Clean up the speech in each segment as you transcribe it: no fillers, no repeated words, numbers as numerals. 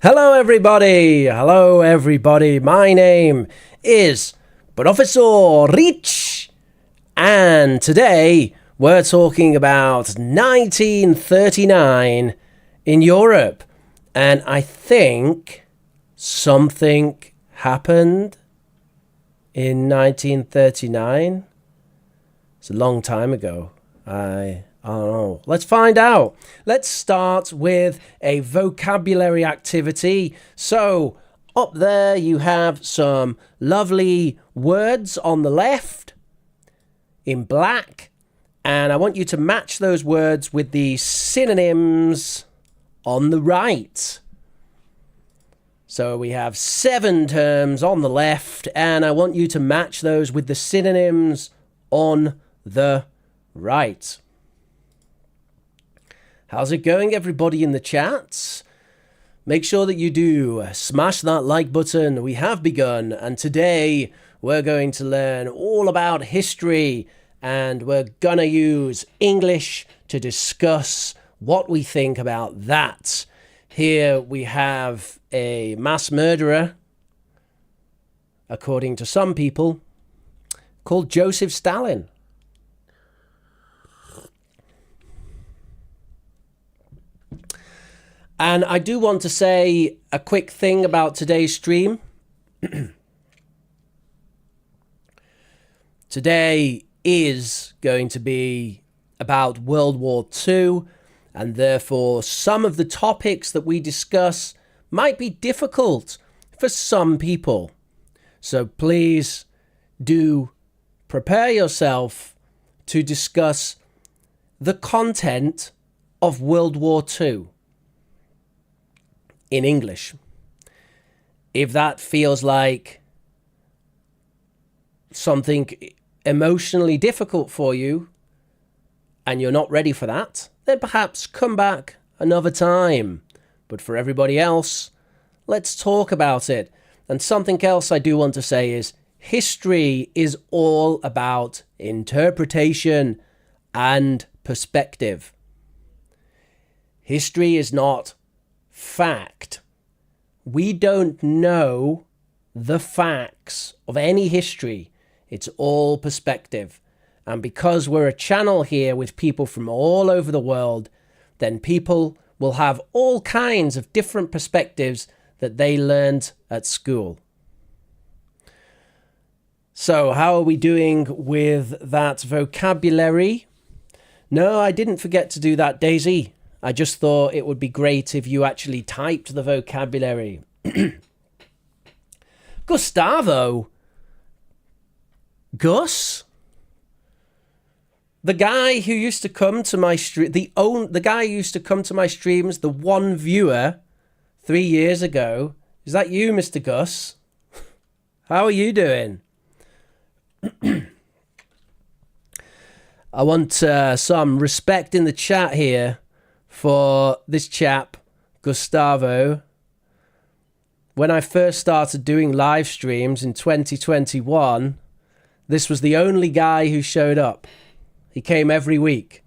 Hello everybody! Hello everybody! My name is Professor Rich, and today we're talking about 1939 in Europe. And I think something happened in 1939. It's a long time ago. I don't know. Let's find out. Let's start with a vocabulary activity. So, up there you have some lovely words on the left in black. And I want you to match those words with the synonyms on the right. So we have 7 terms on the left, and I want you to match those with the synonyms on the right. How's it going, everybody in the chats? Make sure that you do smash that like button. We have begun, and today we're going to learn all about history, and we're gonna use English to discuss what we think about that. Here we have a mass murderer, according to some people, called Joseph Stalin. And I do want to say a quick thing about today's stream. Today is going to be about World War II, and therefore some of the topics that we discuss might be difficult for some people. So please do prepare yourself to discuss the content of World War II in English. If that feels like something emotionally difficult for you and you're not ready for that, then perhaps come back another time. But for everybody else, let's talk about it. And something else I do want to say is history is all about interpretation and perspective. History is not fact. We don't know the facts of any history. It's all perspective. And because we're a channel here with people from all over the world, then people will have all kinds of different perspectives that they learned at school. So how are we doing with that vocabulary? No, I didn't forget to do that, Daisy. I just thought it would be great if you actually typed the vocabulary. Gustavo? Gus? The guy who used to come to my stream, the guy who used to come to my streams, the one viewer 3 years ago. Is that you, Mr. Gus? How are you doing? I want some respect in the chat here for this chap, Gustavo. When I first started doing live streams in 2021, this was the only guy who showed up. He came every week.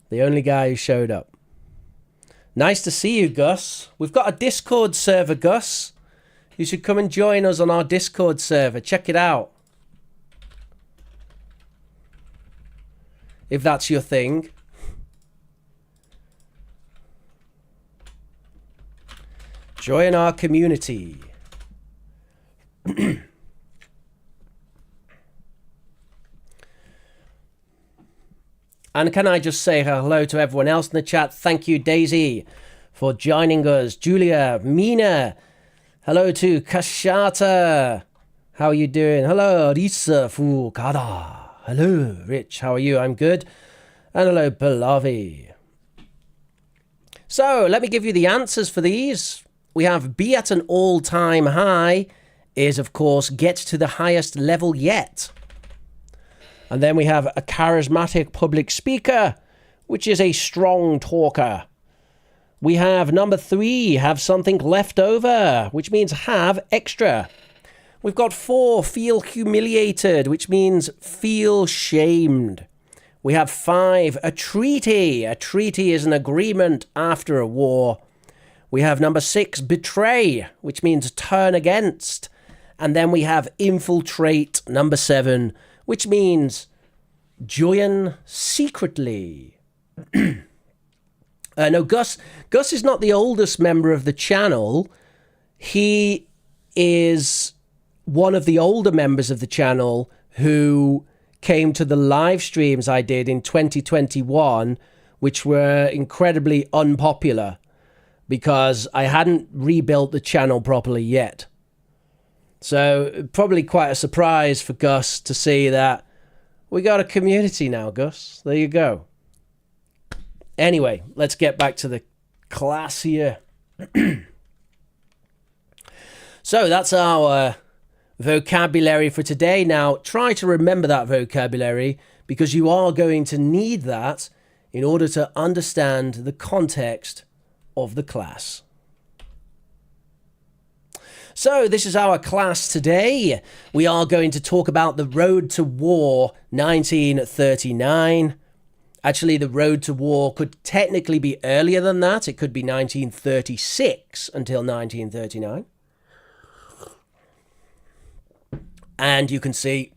The only guy who showed up. Nice to see you, Gus. We've got a Discord server, Gus. You should come and join us on our Discord server. Check it out. If that's your thing. Join our community. And can I just say hello to everyone else in the chat? Thank you, Daisy, for joining us. Julia, Mina. Hello to Kashata. How are you doing? Hello, Risa Fukada. Hello, Rich. How are you? I'm good. And hello, Pallavi. So, let me give you the answers for these. We have be at an all-time high is, of course, get to the highest level yet. And then we have a charismatic public speaker, which is a strong talker. We have number 3, have something left over, which means have extra. We've got 4, feel humiliated, which means feel shamed. We have 5, a treaty. A treaty is an agreement after a war. We have number 6, betray, which means turn against. And then we have infiltrate, number 7, which means join secretly. No, Gus is not the oldest member of the channel. He is one of the older members of the channel who came to the live streams I did in 2021, which were incredibly unpopular because I hadn't rebuilt the channel properly yet. So probably quite a surprise for Gus to see that we got a community now, Gus. There you go. Anyway, let's get back to the class here. So that's our vocabulary for today. Now, try to remember that vocabulary because you are going to need that in order to understand the context of the class. So this is our class today. We are going to talk about the Road to War 1939. Actually, the Road to War could technically be earlier than that. It could be 1936 until 1939. And you can see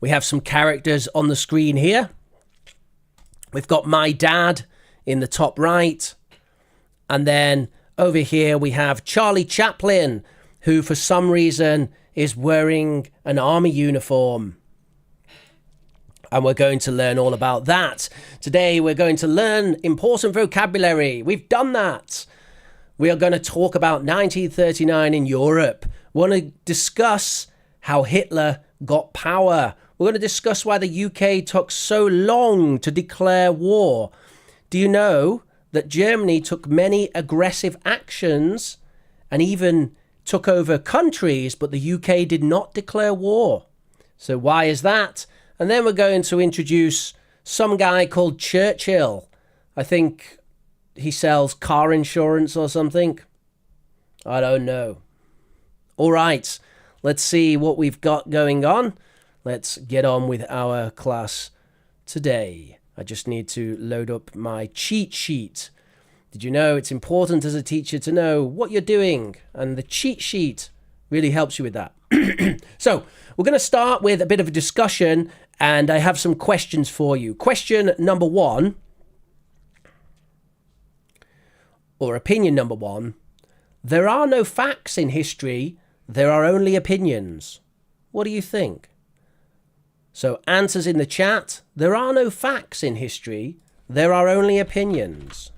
we have some characters on the screen here. We've got my dad in the top right. And then over here we have Charlie Chaplin, who for some reason is wearing an army uniform. And we're going to learn all about that. Today we're going to learn important vocabulary. We've done that. We are going to talk about 1939 in Europe. We want to discuss how Hitler got power. We're going to discuss why the UK took so long to declare war. Do you know that Germany took many aggressive actions and even took over countries, but the UK did not declare war? So why is that? And then we're going to introduce some guy called Churchill. I think he sells car insurance or something. I don't know. All right. Let's see what we've got going on. Let's get on with our class today. I just need to load up my cheat sheet. Did you know it's important as a teacher to know what you're doing? And the cheat sheet really helps you with that. So we're going to start with a bit of a discussion, and I have some questions for you. Question number 1, or opinion number 1. There are no facts in history. There are only opinions. What do you think? So answers in the chat. There are no facts in history. There are only opinions.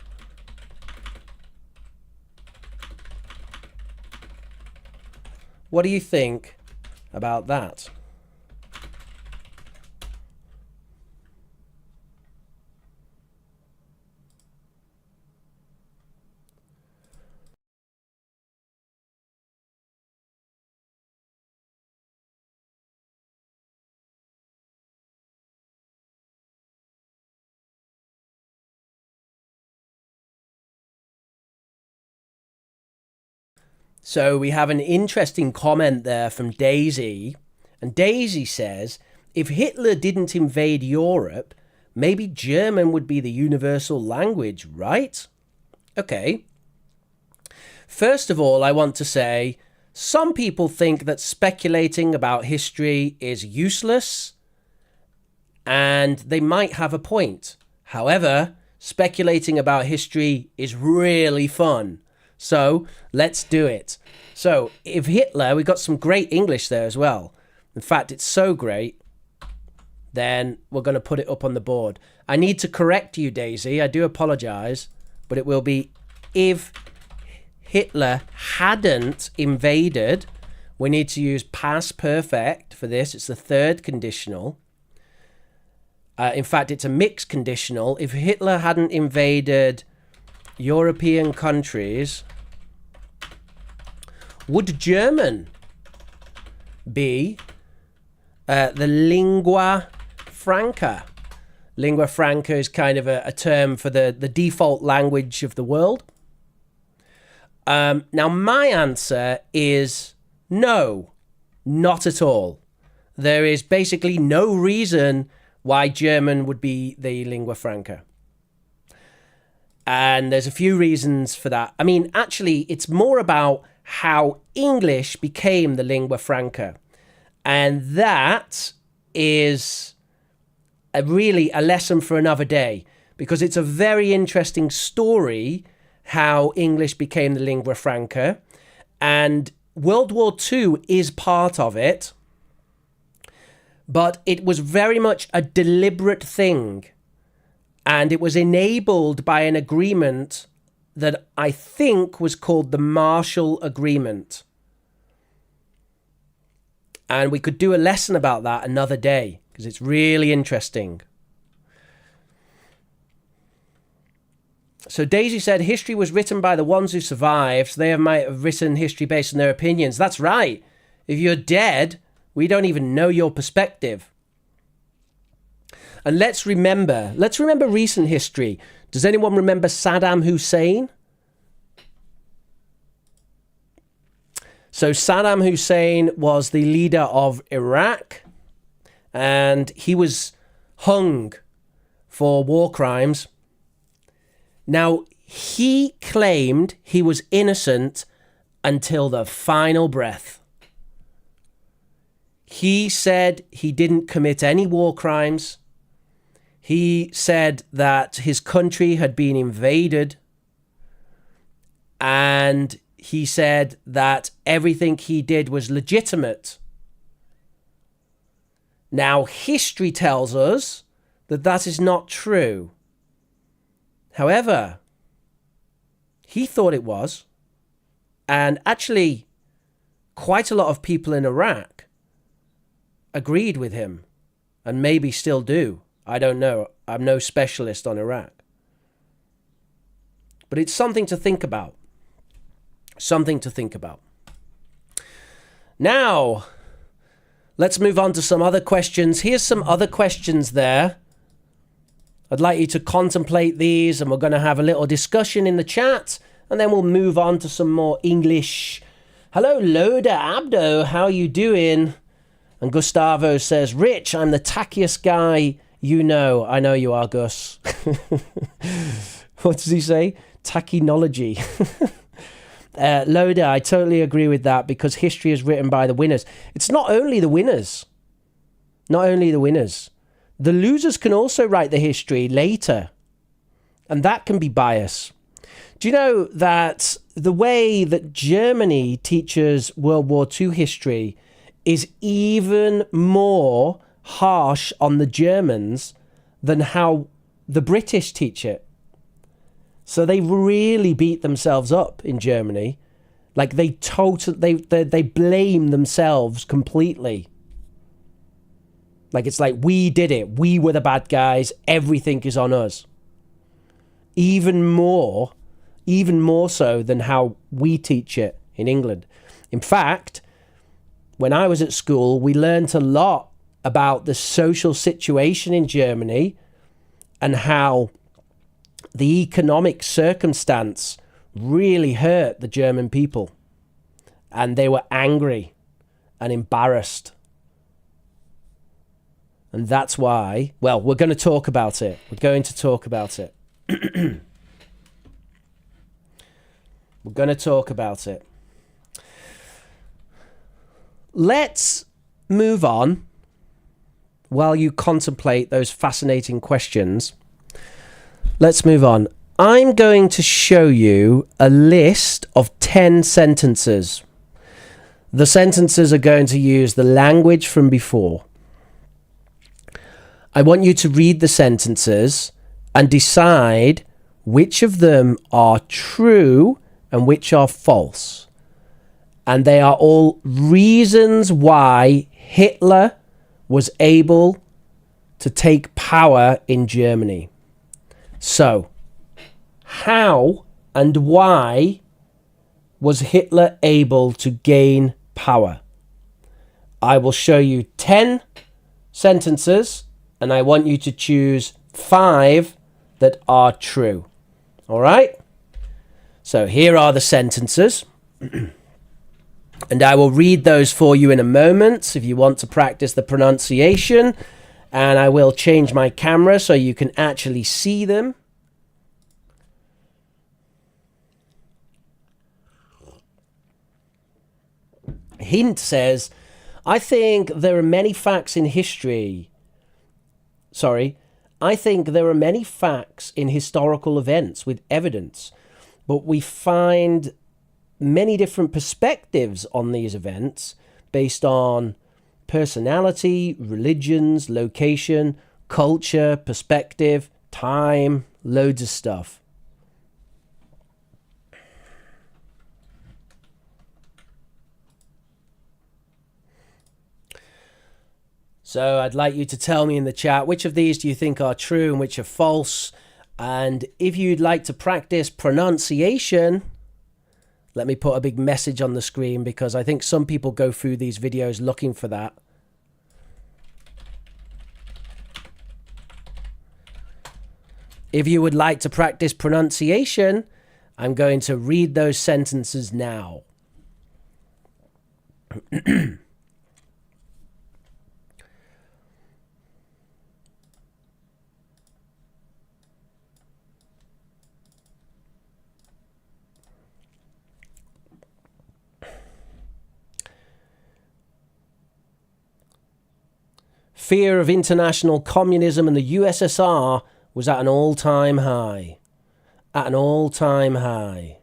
What do you think about that? So we have an interesting comment there from Daisy. And Daisy says, if Hitler didn't invade Europe, maybe German would be the universal language, right? Okay. First of all, I want to say, some people think that speculating about history is useless, and they might have a point. However, speculating about history is really fun. So let's do it. So if Hitler, we got some great English there as well. In fact, it's so great. Then we're going to put it up on the board. I need to correct you, Daisy. I do apologize. But it will be if Hitler hadn't invaded. We need to use past perfect for this. It's the third conditional. In fact, it's a mixed conditional. If Hitler hadn't invaded European countries, would German be the lingua franca? Lingua franca is kind of a term for the default language of the world. Now, my answer is no, not at all. There is basically no reason why German would be the lingua franca. And there's a few reasons for that. I mean, actually, it's more about how English became the lingua franca. And that is really a lesson for another day, because it's a very interesting story how English became the lingua franca. And World War II is part of it. But it was very much a deliberate thing. And it was enabled by an agreement that I think was called the Marshall Agreement. And we could do a lesson about that another day, because it's really interesting. So Daisy said history was written by the ones who survived. So they might have written history based on their opinions. That's right. If you're dead, we don't even know your perspective. And let's remember recent history. Does anyone remember Saddam Hussein? So Saddam Hussein was the leader of Iraq, and he was hung for war crimes. Now, he claimed he was innocent until the final breath. He said he didn't commit any war crimes. He said that his country had been invaded, and he said that everything he did was legitimate. Now, history tells us that that is not true. However, he thought it was, and actually quite a lot of people in Iraq agreed with him, and maybe still do. I don't know. I'm no specialist on Iraq. But it's something to think about. Something to think about. Now, let's move on to some other questions. Here's some other questions there. I'd like you to contemplate these, and we're going to have a little discussion in the chat, and then we'll move on to some more English. Hello, Loda Abdo. How are you doing? And Gustavo says, Rich, I'm the tackiest guy you know. I know you are, Gus. What does he say? Tachynology. Loda, I totally agree with that, because history is written by the winners. It's not only the winners. Not only the winners. The losers can also write the history later. And that can be bias. Do you know that the way that Germany teaches World War II history is even more harsh on the Germans than how the British teach it? So they really beat themselves up in Germany. Like they blame themselves completely. Like it's like, we did it. We were the bad guys. Everything is on us. Even more so than how we teach it in England. In fact, when I was at school, we learned a lot about the social situation in Germany and how the economic circumstance really hurt the German people. And they were angry and embarrassed. And that's why, well, we're going to talk about it. We're going to talk about it. We're going to talk about it. Let's move on while you contemplate those fascinating questions. Let's move on. I'm going to show you a list of 10 sentences. The sentences are going to use the language from before. I want you to read the sentences and decide which of them are true and which are false. And they are all reasons why Hitler was able to take power in Germany. So, how and why was Hitler able to gain power? I will show you 10 sentences, and I want you to choose 5 that are true. All right? So here are the sentences. And I will read those for you in a moment if you want to practice the pronunciation. And I will change my camera so you can actually see them. Hint says, I think there are many facts in history. Sorry. I think there are many facts in historical events with evidence, but we find many different perspectives on these events based on personality, religions, location, culture, perspective, time, loads of stuff. So I'd like you to tell me in the chat, which of these do you think are true and which are false? And if you'd like to practice pronunciation, let me put a big message on the screen, because I think some people go through these videos looking for that. If you would like to practice pronunciation, I'm going to read those sentences now. Fear of international communism in the USSR was at an all-time high. At an all-time high.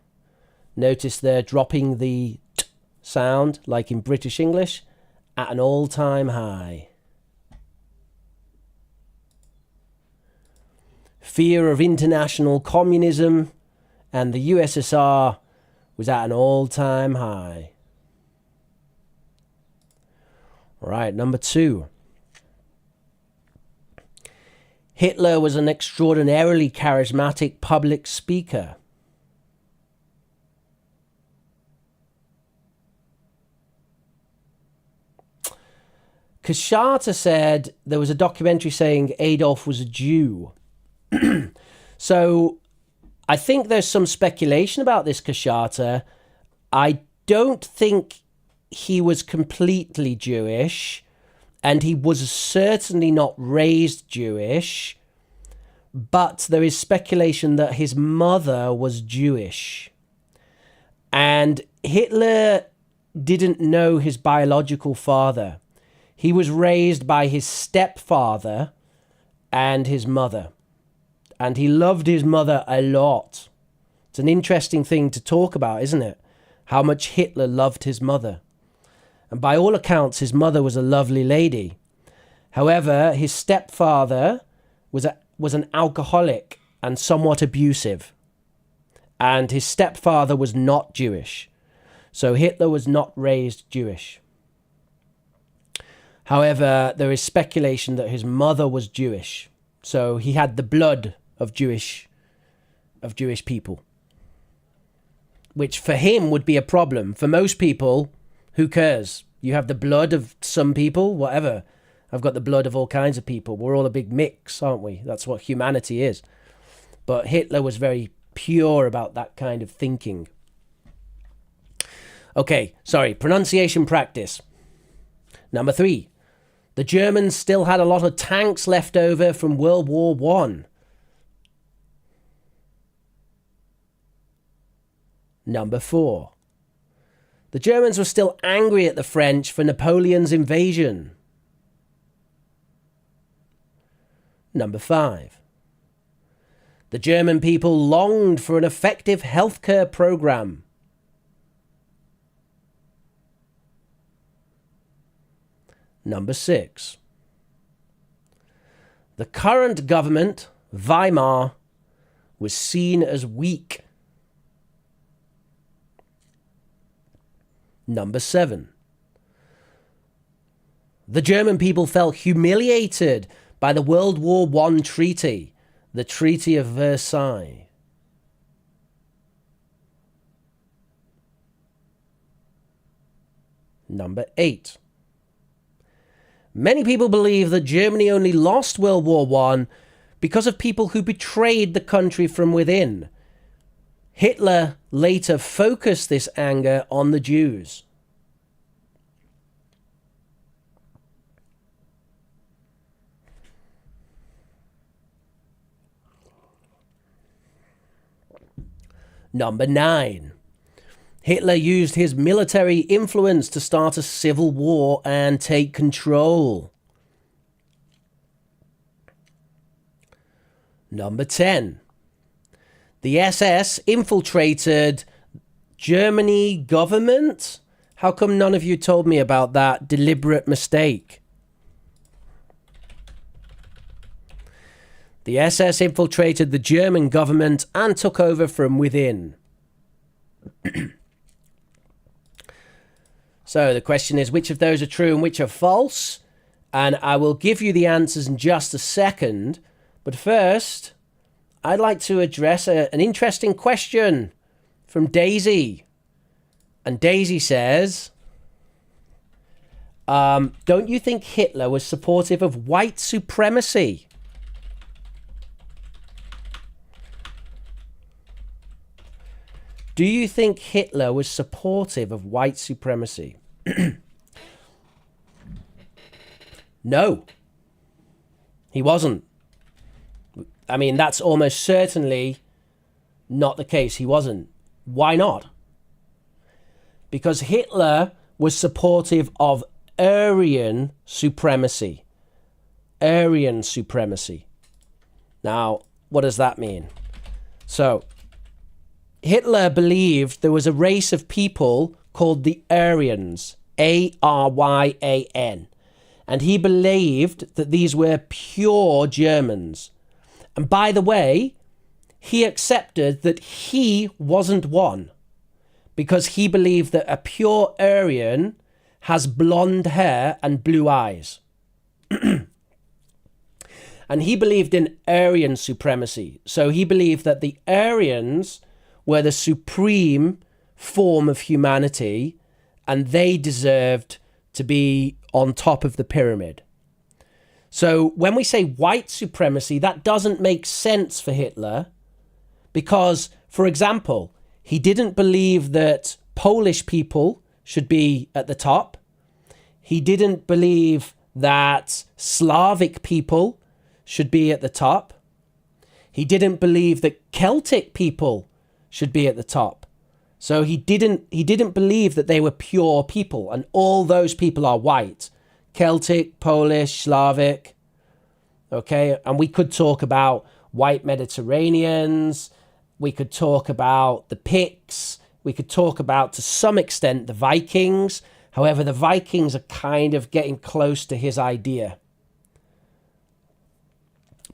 Notice they're dropping the t sound, like in British English. At an all-time high. Fear of international communism and the USSR was at an all-time high. All right, number 2. Hitler was an extraordinarily charismatic public speaker. Kashata said there was a documentary saying Adolf was a Jew. So I think there's some speculation about this, Kashata. I don't think he was completely Jewish. And he was certainly not raised Jewish, but there is speculation that his mother was Jewish. And Hitler didn't know his biological father. He was raised by his stepfather and his mother. And he loved his mother a lot. It's an interesting thing to talk about, isn't it? How much Hitler loved his mother. And by all accounts, his mother was a lovely lady. However, his stepfather was an alcoholic and somewhat abusive. And his stepfather was not Jewish. So Hitler was not raised Jewish. However, there is speculation that his mother was Jewish. So he had the blood of Jewish people. Which for him would be a problem. For most people, who cares? You have the blood of some people, whatever. I've got the blood of all kinds of people. We're all a big mix, aren't we? That's what humanity is. But Hitler was very pure about that kind of thinking. Okay, sorry, pronunciation practice. Number 3. The Germans still had a lot of tanks left over from World War I. Number 4. The Germans were still angry at the French for Napoleon's invasion. Number 5. The German people longed for an effective healthcare program. Number 6. The current government, Weimar, was seen as weak. Number 7. The German people felt humiliated by the World War I treaty, the Treaty of Versailles. Number 8. Many people believe that Germany only lost World War I because of people who betrayed the country from within. Hitler later focused this anger on the Jews. Number 9. Hitler used his military influence to start a civil war and take control. Number 10. The SS infiltrated Germany government. How come none of you told me about that deliberate mistake? The SS infiltrated the German government and took over from within. So the question is, which of those are true and which are false? And I will give you the answers in just a second. But first, I'd like to address an interesting question from Daisy. And Daisy says, don't you think Hitler was supportive of white supremacy? Do you think Hitler was supportive of white supremacy? No, he wasn't. I mean, that's almost certainly not the case. He wasn't. Why not? Because Hitler was supportive of Aryan supremacy. Aryan supremacy. Now, what does that mean? So, Hitler believed there was a race of people called the Aryans, Aryan, and he believed that these were pure Germans. And by the way, he accepted that he wasn't one, because he believed that a pure Aryan has blonde hair and blue eyes. And he believed in Aryan supremacy. So he believed that the Aryans were the supreme form of humanity, and they deserved to be on top of the pyramid. So when we say white supremacy, that doesn't make sense for Hitler because, for example, he didn't believe that Polish people should be at the top. He didn't believe that Slavic people should be at the top. He didn't believe that Celtic people should be at the top. So he didn't believe that they were pure people, and all those people are white. Celtic, Polish, Slavic. Okay, and we could talk about white Mediterraneans. We could talk about the Picts. We could talk about, to some extent, the Vikings. However, the Vikings are kind of getting close to his idea.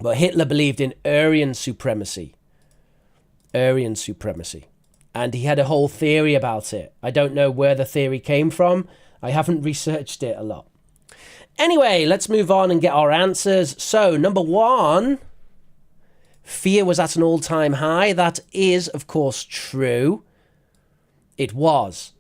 But Hitler believed in Aryan supremacy. Aryan supremacy. And he had a whole theory about it. I don't know where the theory came from. I haven't researched it a lot. Anyway, let's move on and get our answers. So, number 1, fear was at an all-time high. That is, of course, true. It was.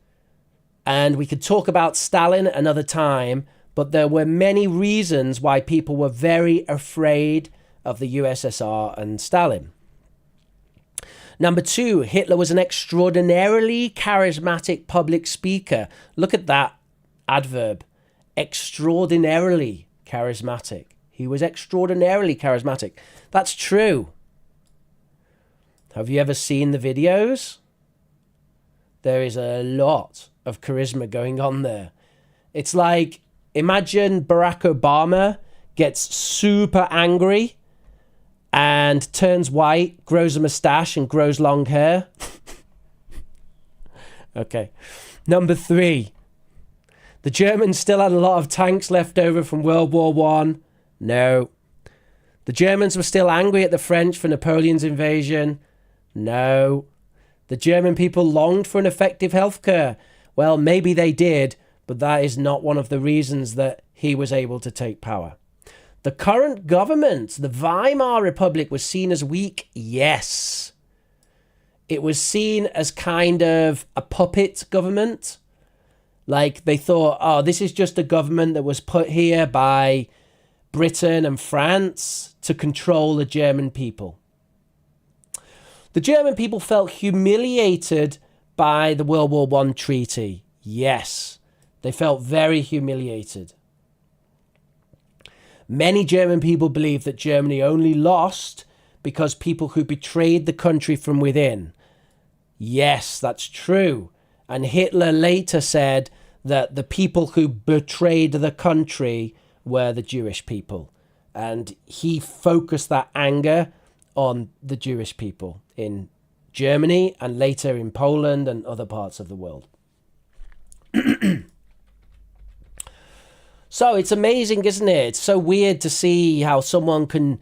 And we could talk about Stalin another time, but there were many reasons why people were very afraid of the USSR and Stalin. Number 2, Hitler was an extraordinarily charismatic public speaker. Look at that adverb. Extraordinarily charismatic. He was extraordinarily charismatic. That's true. Have you ever seen the videos? There is a lot of charisma going on there. It's like, imagine Barack Obama gets super angry and turns white, grows a mustache and grows long hair. Okay. Number 3. The Germans still had a lot of tanks left over from World War I. No. The Germans were still angry at the French for Napoleon's invasion. No. The German people longed for an effective healthcare. Well, maybe they did, but that is not one of the reasons that he was able to take power. The current government, the Weimar Republic, was seen as weak. Yes. It was seen as kind of a puppet government. Like they thought, oh, this is just a government that was put here by Britain and France to control the German people. The German people felt humiliated by the World War I treaty. Yes, they felt very humiliated. Many German people believe that Germany only lost because people who betrayed the country from within. Yes, that's true. And Hitler later said that the people who betrayed the country were the Jewish people. And he focused that anger on the Jewish people in Germany and later in Poland and other parts of the world. So it's amazing, isn't it? It's so weird to see how someone can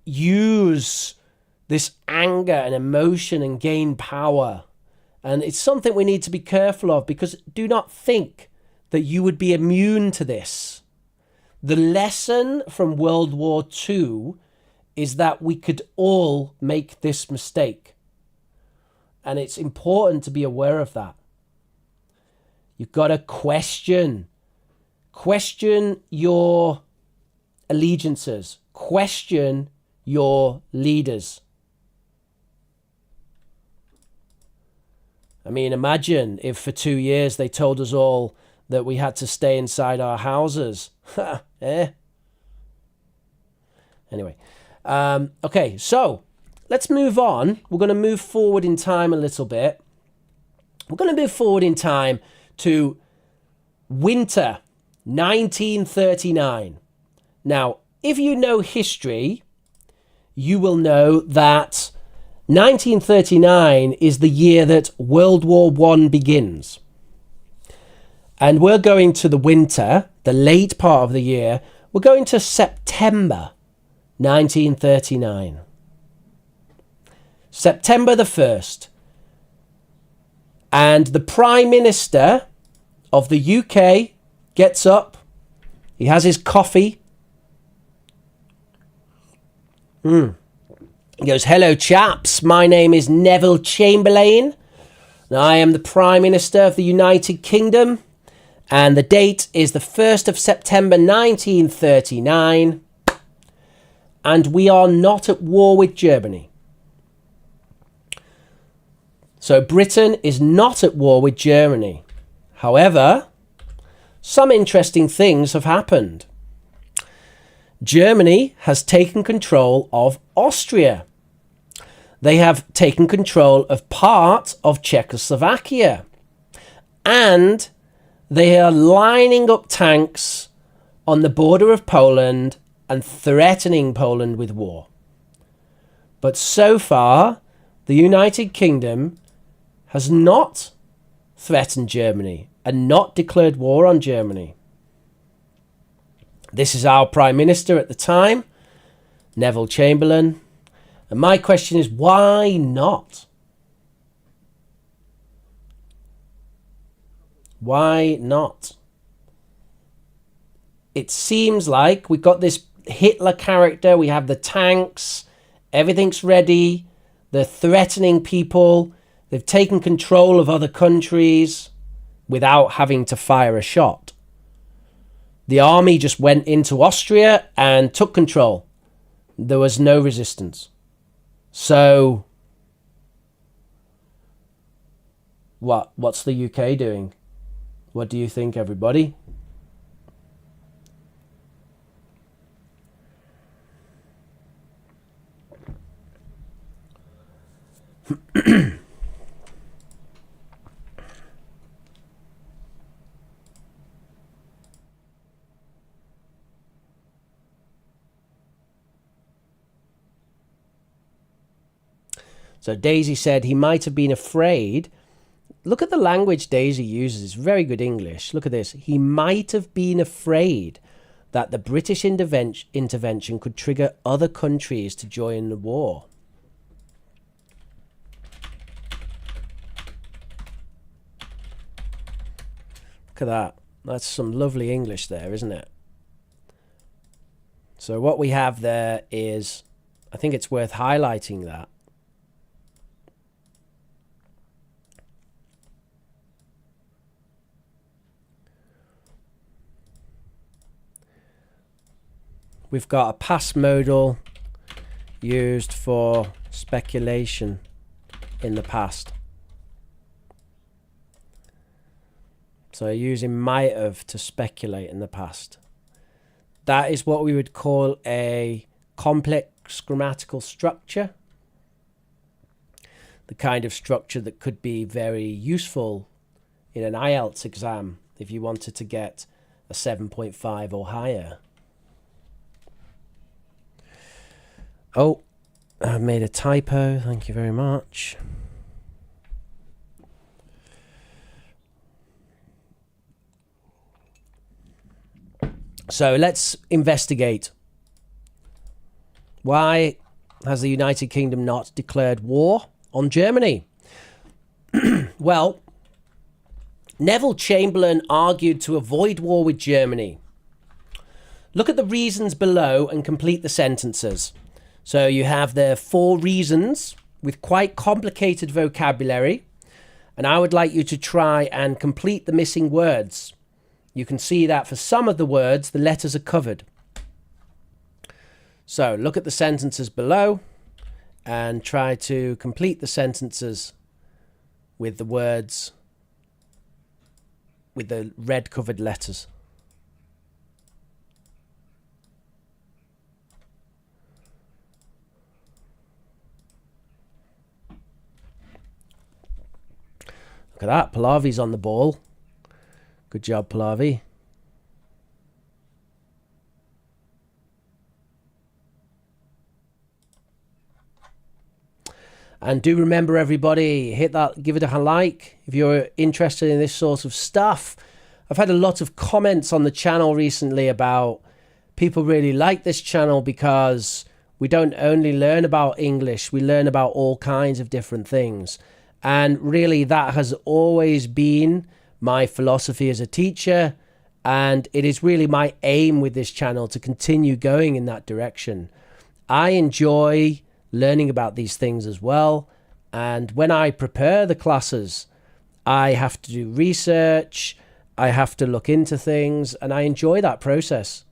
use this anger and emotion and gain power. And it's something we need to be careful of, because do not think that you would be immune to this. The lesson from World War II is that we could all make this mistake. And it's important to be aware of that. You've got to question your allegiances, question your leaders. I mean, imagine if for 2 years they told us all that we had to stay inside our houses. Anyway, okay, so let's move on. We're going to move forward in time a little bit. We're going to move forward in time to winter 1939. Now, if you know history, you will know that 1939 is the year that World War I begins. And we're going to the winter, the late part of the year. We're going to September 1939. September the 1st. And the Prime Minister of the UK gets up. He has his coffee. He goes, "Hello, chaps. My name is Neville Chamberlain. And I am the Prime Minister of the United Kingdom. And the date is the 1st of September 1939. And we are not at war with Germany." So Britain is not at war with Germany. However, some interesting things have happened. Germany has taken control of Austria. They have taken control of part of Czechoslovakia. And they are lining up tanks on the border of Poland and threatening Poland with war. But so far, the United Kingdom has not threatened Germany and not declared war on Germany. This is our Prime Minister at the time, Neville Chamberlain. And my question is, why not? Why not? It seems like we've got this Hitler character. We have the tanks. Everything's ready. They're threatening people. They've taken control of other countries without having to fire a shot. The army just went into Austria and took control. There was no resistance. So, what's the UK doing? What do you think, everybody? So Daisy said he might have been afraid. Look at the language Daisy uses. It's very good English. Look at this. He might have been afraid that the British intervention could trigger other countries to join the war. Look at that. That's some lovely English there, isn't it? So what we have there is, I think it's worth highlighting that. We've got a past modal used for speculation in the past. So using might have to speculate in the past. That is what we would call a complex grammatical structure. The kind of structure that could be very useful in an IELTS exam if you wanted to get a 7.5 or higher. Oh, I made a typo. Thank you very much. So let's investigate. Why has the United Kingdom not declared war on Germany? Well, Neville Chamberlain argued to avoid war with Germany. Look at the reasons below and complete the sentences. So you have the 4 reasons with quite complicated vocabulary, and I would like you to try and complete the missing words. You can see that for some of the words, the letters are covered. So look at the sentences below and try to complete the sentences with the words with the red covered letters. Look at that, Pallavi's on the ball. Good job, Pallavi. And do remember, everybody, hit that, give it a like if you're interested in this sort of stuff. I've had a lot of comments on the channel recently about people really like this channel because we don't only learn about English, we learn about all kinds of different things. And really, that has always been my philosophy as a teacher. And it is really my aim with this channel to continue going in that direction. I enjoy learning about these things as well. And when I prepare the classes, I have to do research, I have to look into things, and I enjoy that process.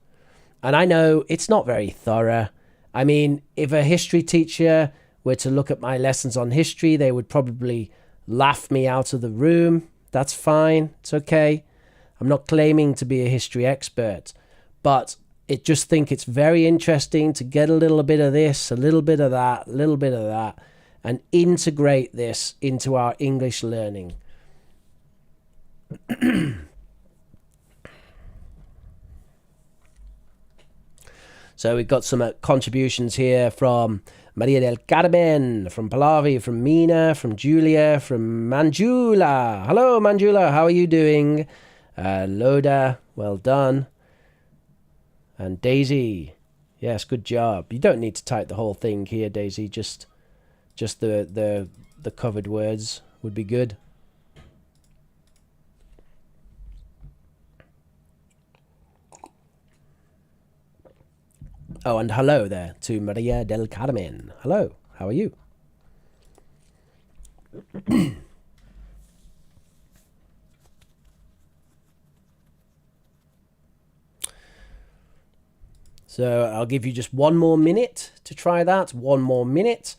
And I know it's not very thorough. I mean, if a history teacher were to look at my lessons on history, they would probably laugh me out of the room. That's fine. It's okay. I'm not claiming to be a history expert, but I just think it's very interesting to get a little bit of this, a little bit of that, a little bit of that, and integrate this into our English learning. So we've got some contributions here from Maria del Carmen, from Pallavi, from Mina, from Julia, from Manjula. Hello, Manjula. How are you doing? Loda, well done. And Daisy, yes, good job. You don't need to type the whole thing here, Daisy. Just the covered words would be good. Oh, and hello there to Maria del Carmen. Hello, how are you? So I'll give you just one more minute to try that. One more minute.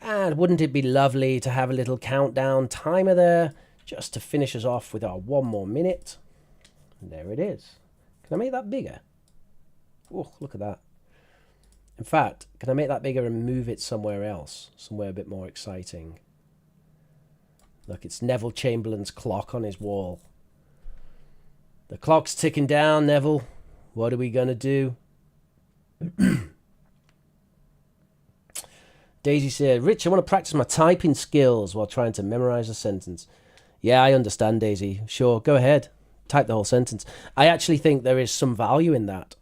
And wouldn't it be lovely to have a little countdown timer there just to finish us off with our one more minute? And there it is. Can I make that bigger? Oh, look at that. In fact, can I make that bigger and move it somewhere else? Somewhere a bit more exciting. Look, it's Neville Chamberlain's clock on his wall. The clock's ticking down, Neville. What are we going to do? Daisy said, Rich, I want to practice my typing skills while trying to memorize a sentence. Yeah, I understand, Daisy. Sure, go ahead. Type the whole sentence. I actually think there is some value in that.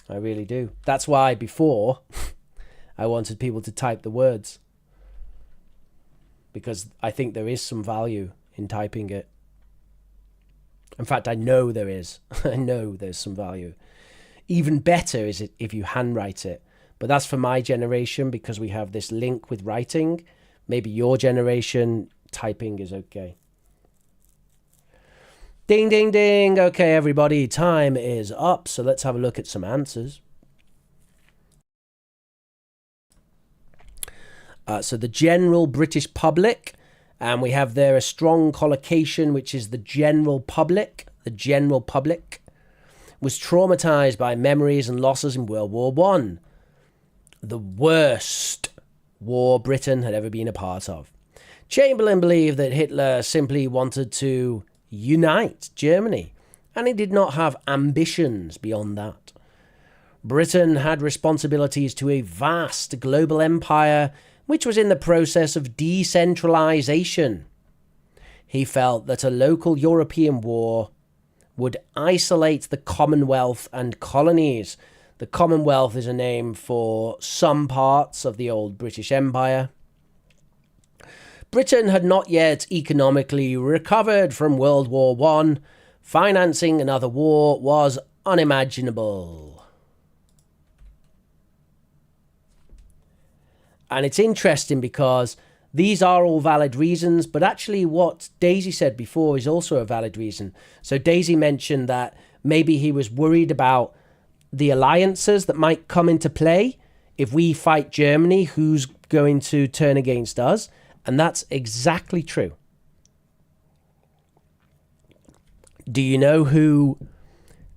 I really do. That's why before I wanted people to type the words, because I think there is some value in typing it. In fact, I know there is. I know there's some value. Even better is it if you handwrite it. But that's for my generation because we have this link with writing. Maybe your generation, typing is okay. Ding, ding, ding. Okay, everybody, time is up. So let's have a look at some answers. So the general British public, and we have there a strong collocation, which is the general public. The general public was traumatized by memories and losses in World War I. The worst war Britain had ever been a part of. Chamberlain believed that Hitler simply wanted to unite Germany, and he did not have ambitions beyond that. Britain had responsibilities to a vast global empire which was in the process of decentralization. He felt that a local European war would isolate the Commonwealth and colonies. The Commonwealth is a name for some parts of the old British Empire. Britain had not yet economically recovered from World War I. Financing another war was unimaginable. And it's interesting because these are all valid reasons, but actually what Daisy said before is also a valid reason. So Daisy mentioned that maybe he was worried about the alliances that might come into play. If we fight Germany, who's going to turn against us? And that's exactly true. Do you know who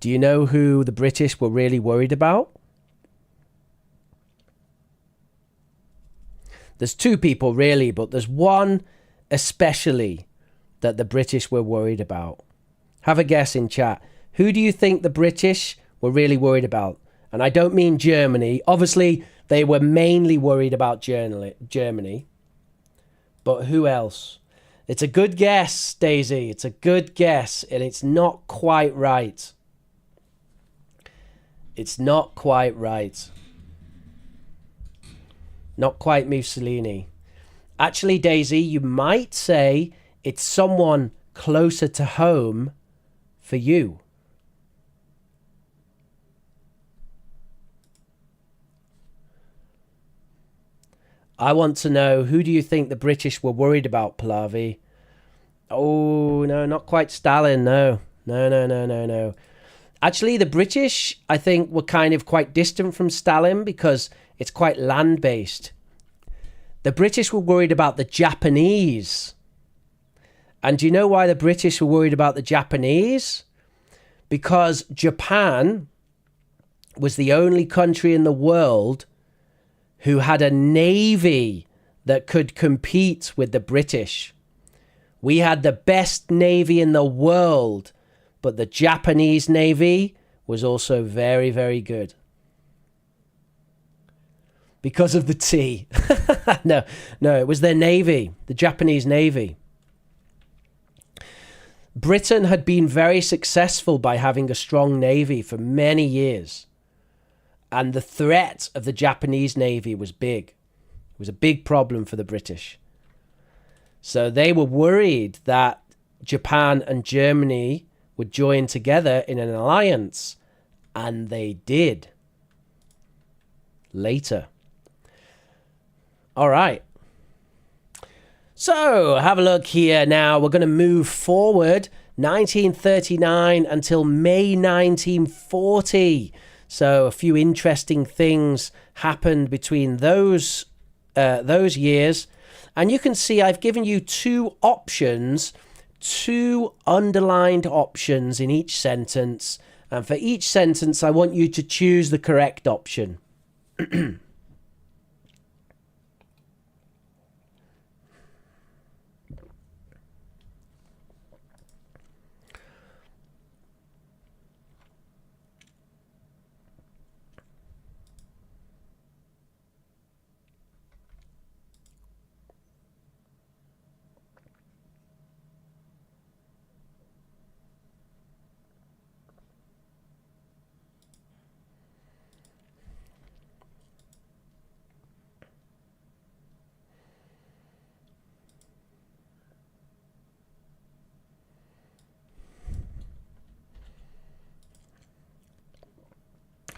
the British were really worried about? There's two people really, but there's one especially that the British were worried about. Have a guess in chat. Who do you think the British were really worried about? And I don't mean Germany. Obviously, they were mainly worried about Germany. But who else? It's a good guess, Daisy. It's a good guess, and it's not quite right. It's not quite right. Not quite Mussolini. Actually, Daisy, you might say it's someone closer to home for you. I want to know, who do you think the British were worried about, Pallavi? Oh, no, not quite Stalin, no. No. Actually, the British, I think, were kind of quite distant from Stalin because it's quite land-based. The British were worried about the Japanese. And do you know why the British were worried about the Japanese? Because Japan was the only country in the world who had a navy that could compete with the British. We had the best navy in the world, but the Japanese navy was also very, very good. Because of the tea. No, it was their navy, the Japanese navy. Britain had been very successful by having a strong navy for many years. And the threat of the Japanese navy was big. It was a big problem for the British. So they were worried that Japan and Germany would join together in an alliance. And they did. Later. All right. So have a look here now. We're going to move forward 1939 until May 1940. So a few interesting things happened between those years. And you can see I've given you two options, two underlined options in each sentence. And for each sentence, I want you to choose the correct option.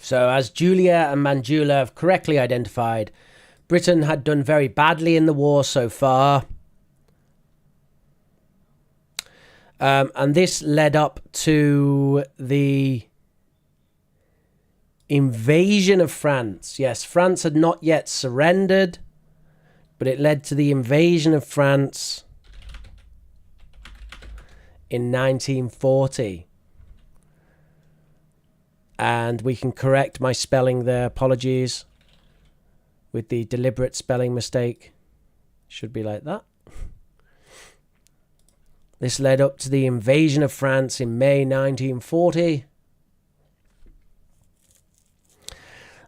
So as Julia and Manjula have correctly identified, Britain had done very badly in the war so far. And this led up to the invasion of France. Yes, France had not yet surrendered, but it led to the invasion of France in 1940. And we can correct my spelling there. Apologies with the deliberate spelling mistake. Should be like that. This led up to the invasion of France in May 1940.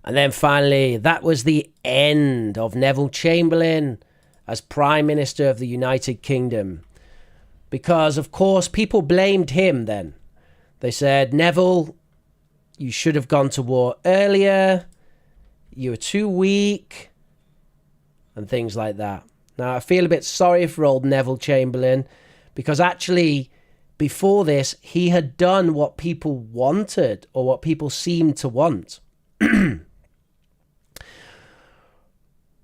And then finally, that was the end of Neville Chamberlain as Prime Minister of the United Kingdom. Because, of course, people blamed him then. They said, Neville, you should have gone to war earlier. You were too weak. And things like that. Now, I feel a bit sorry for old Neville Chamberlain, because actually, before this, he had done what people wanted, or what people seemed to want.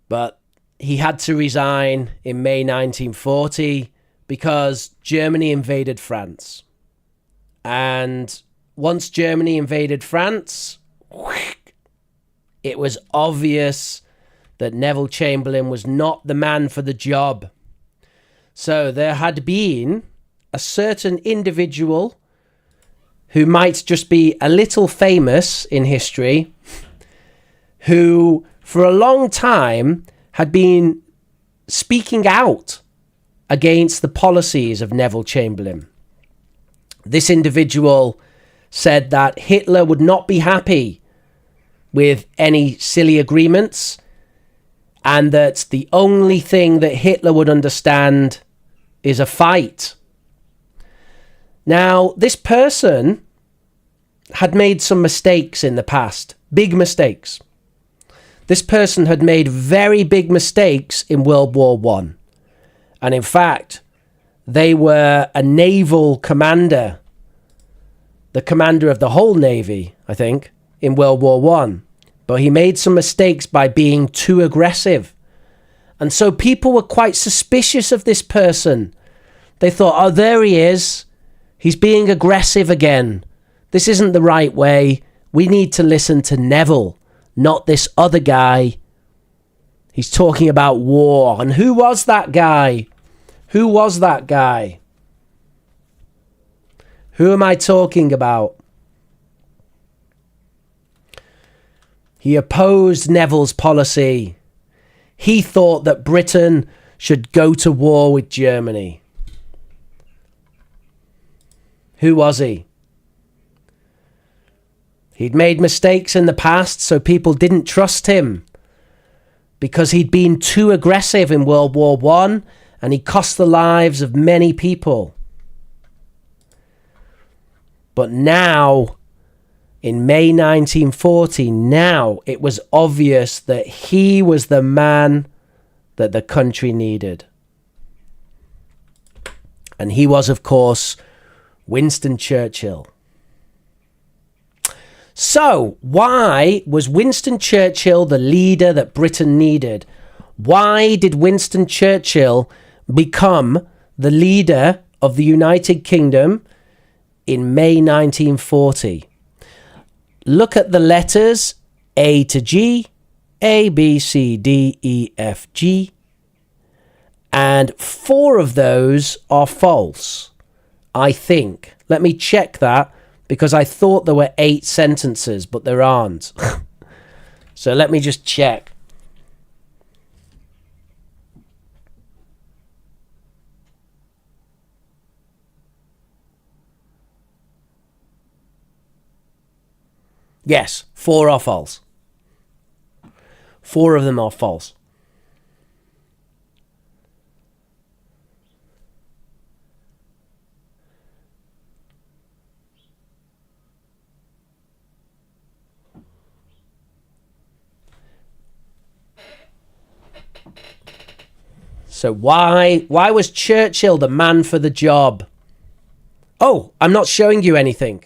But he had to resign in May 1940 because Germany invaded France. And once Germany invaded France, it was obvious that Neville Chamberlain was not the man for the job. So there had been a certain individual who might just be a little famous in history, who for a long time had been speaking out against the policies of Neville Chamberlain. This individual said that Hitler would not be happy with any silly agreements, and that the only thing that Hitler would understand is a fight. Now, this person had made some mistakes in the past, big mistakes. This person had made very big mistakes in World War I. And in fact, they were a naval commander, the commander of the whole Navy, I think, in World War I. But he made some mistakes by being too aggressive. And so people were quite suspicious of this person. They thought, oh, there he is. He's being aggressive again. This isn't the right way. We need to listen to Neville, not this other guy. He's talking about war. And who was that guy? Who was that guy? Who am I talking about? He opposed Neville's policy. He thought that Britain should go to war with Germany. Who was he? He'd made mistakes in the past, so people didn't trust him because he'd been too aggressive in World War I, and he cost the lives of many people. But now, in May 1940, now it was obvious that he was the man that the country needed. And he was, of course, Winston Churchill. So, why was Winston Churchill the leader that Britain needed? Why did Winston Churchill become the leader of the United Kingdom in May 1940? Look at the letters A to G, A, B, C, D, E, F, G. And 4 of those are false, I think. Let me check that, because I thought there were 8 sentences, but there aren't. So let me just check. Yes, 4 are false. 4 of them are false. So why was Churchill the man for the job? Oh, I'm not showing you anything.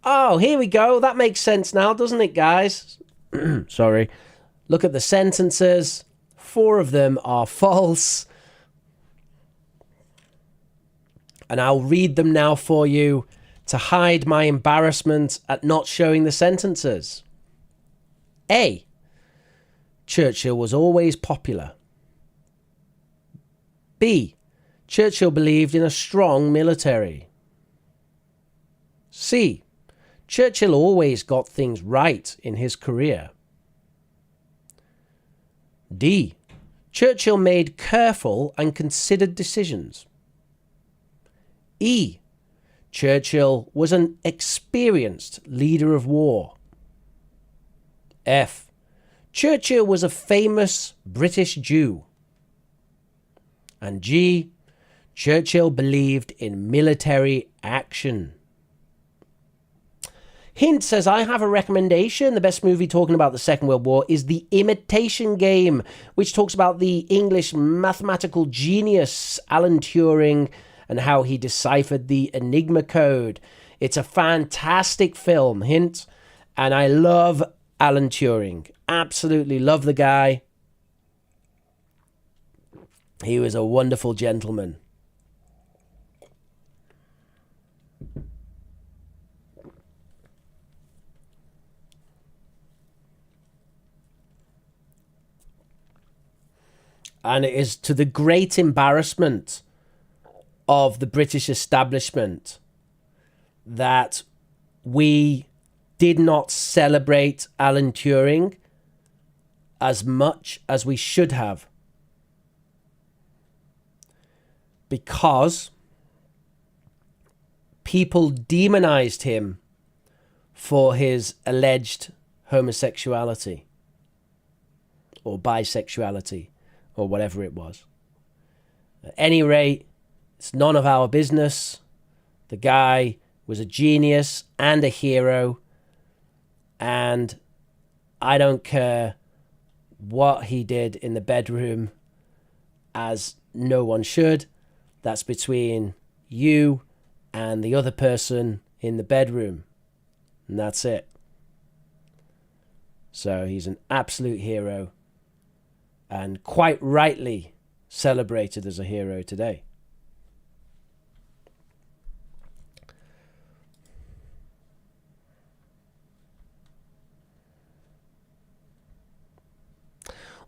Oh, here we go. That makes sense now, doesn't it, guys? Sorry. Look at the sentences. 4 of them are false. And I'll read them now for you to hide my embarrassment at not showing the sentences. A. Churchill was always popular. B. Churchill believed in a strong military. C. Churchill always got things right in his career. D. Churchill made careful and considered decisions. E. Churchill was an experienced leader of war. F. Churchill was a famous British Jew. And G. Churchill believed in military action. Hint says, I have a recommendation. The best movie talking about the Second World War is The Imitation Game, which talks about the English mathematical genius Alan Turing and how he deciphered the Enigma code. It's a fantastic film, hint. And I love Alan Turing. Absolutely love the guy. He was a wonderful gentleman. And it is to the great embarrassment of the British establishment that we did not celebrate Alan Turing as much as we should have. Because people demonized him for his alleged homosexuality or bisexuality or whatever it was. At any rate, it's none of our business. The guy was a genius and a hero, and I don't care what he did in the bedroom, as no one should. That's between you and the other person in the bedroom. And that's it. So he's an absolute hero and quite rightly celebrated as a hero today.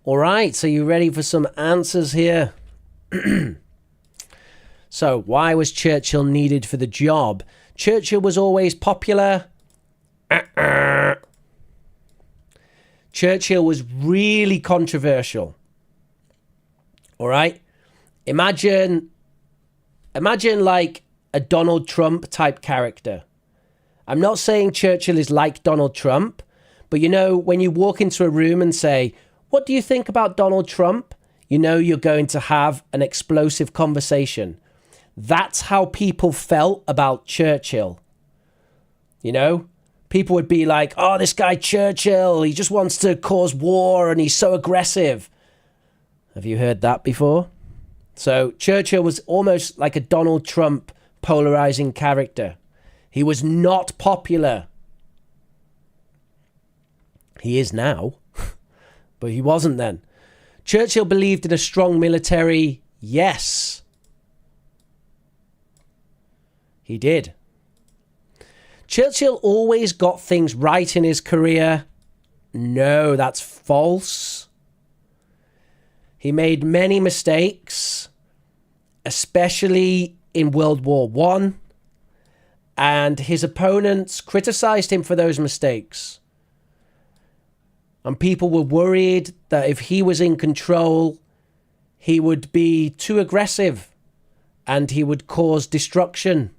All right, so you ready for some answers here? So, why was Churchill needed for the job? Churchill was always popular. Churchill was really controversial. All right? Imagine like a Donald Trump type character. I'm not saying Churchill is like Donald Trump, but you know, when you walk into a room and say, what do you think about Donald Trump? You know you're going to have an explosive conversation. That's how people felt about Churchill. You know, people would be like, oh, this guy Churchill, he just wants to cause war and he's so aggressive. Have you heard that before? So Churchill was almost like a Donald Trump polarizing character. He was not popular. He is now, but he wasn't then. Churchill believed in a strong military. Yes. He did. Churchill always got things right in his career. No, that's false. He made many mistakes, especially in World War I, and his opponents criticized him for those mistakes. And people were worried that if he was in control, he would be too aggressive and he would cause destruction.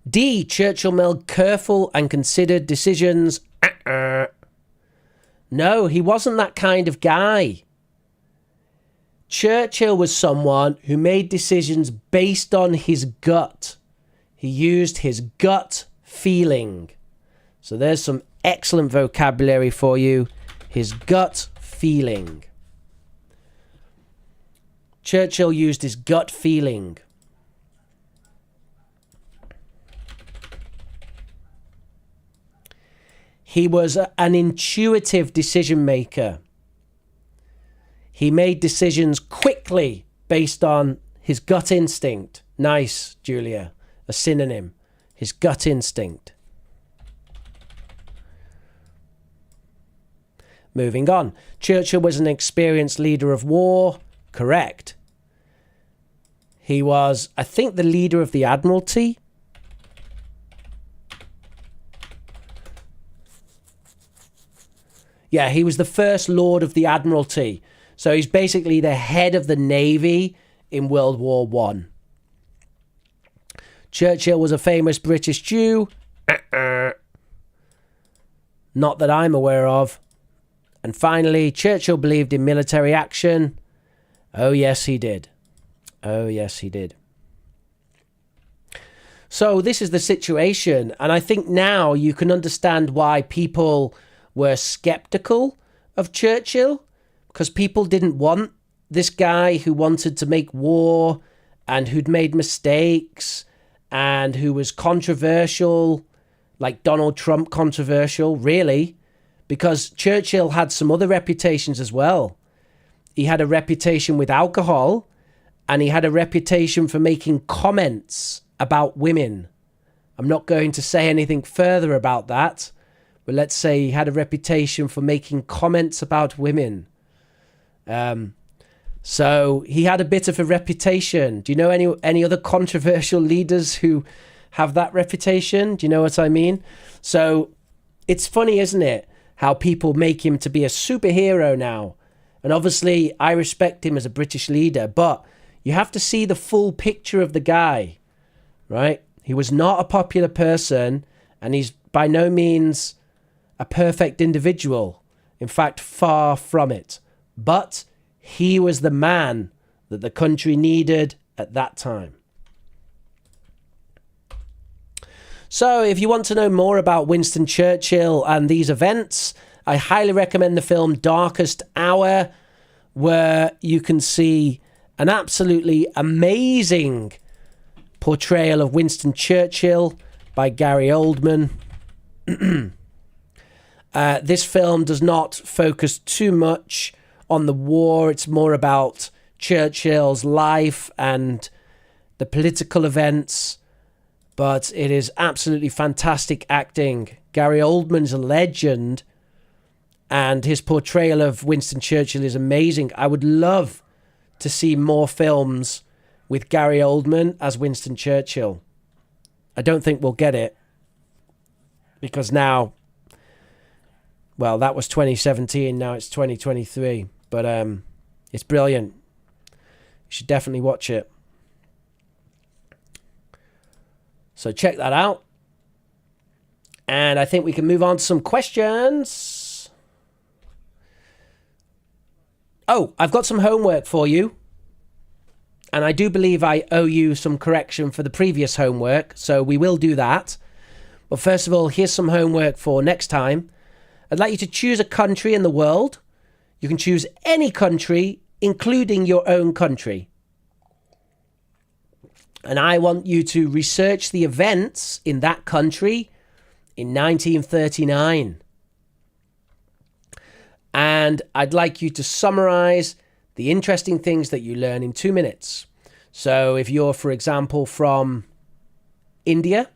D. Churchill made careful and considered decisions. No, he wasn't that kind of guy. Churchill was someone who made decisions based on his gut. He used his gut feeling. So there's some excellent vocabulary for you. His gut feeling. Churchill used his gut feeling. He was an intuitive decision maker. He made decisions quickly based on his gut instinct. Nice, Julia. A synonym. His gut instinct. Moving on. Churchill was an experienced leader of war. Correct. He was, I think, the leader of the Admiralty. Yeah, he was the first Lord of the Admiralty. So he's basically the head of the Navy in World War One. Churchill was a famous British Jew. Not that I'm aware of. And finally, Churchill believed in military action. Oh, yes, he did. Oh, yes, he did. So this is the situation. And I think now you can understand why people were skeptical of Churchill, because people didn't want this guy who wanted to make war and who'd made mistakes and who was controversial, like Donald Trump controversial, really, because Churchill had some other reputations as well. He had a reputation with alcohol, and he had a reputation for making comments about women. I'm not going to say anything further about that, but let's say he had a reputation for making comments about women. So he had a bit of a reputation. Do you know any other controversial leaders who have that reputation? Do you know what I mean? So it's funny, isn't it, how people make him to be a superhero now. And obviously, I respect him as a British leader, but you have to see the full picture of the guy, right? He was not a popular person, and he's by no means a perfect individual. In fact, far from it. But he was the man that the country needed at that time. So if you want to know more about Winston Churchill and these events, I highly recommend the film Darkest Hour, where you can see an absolutely amazing portrayal of Winston Churchill by Gary Oldman. This film does not focus too much on the war. It's more about Churchill's life and the political events. But it is absolutely fantastic acting. Gary Oldman's a legend, and his portrayal of Winston Churchill is amazing. I would love to see more films with Gary Oldman as Winston Churchill. I don't think we'll get it, because now, well, that was 2017, now it's 2023. But it's brilliant. You should definitely watch it. So check that out. And I think we can move on to some questions. Oh, I've got some homework for you. And I do believe I owe you some correction for the previous homework. So we will do that. But first of all, here's some homework for next time. I'd like you to choose a country in the world. You can choose any country, including your own country. And I want you to research the events in that country in 1939. And I'd like you to summarize the interesting things that you learn in 2 minutes. So if you're, for example, from India,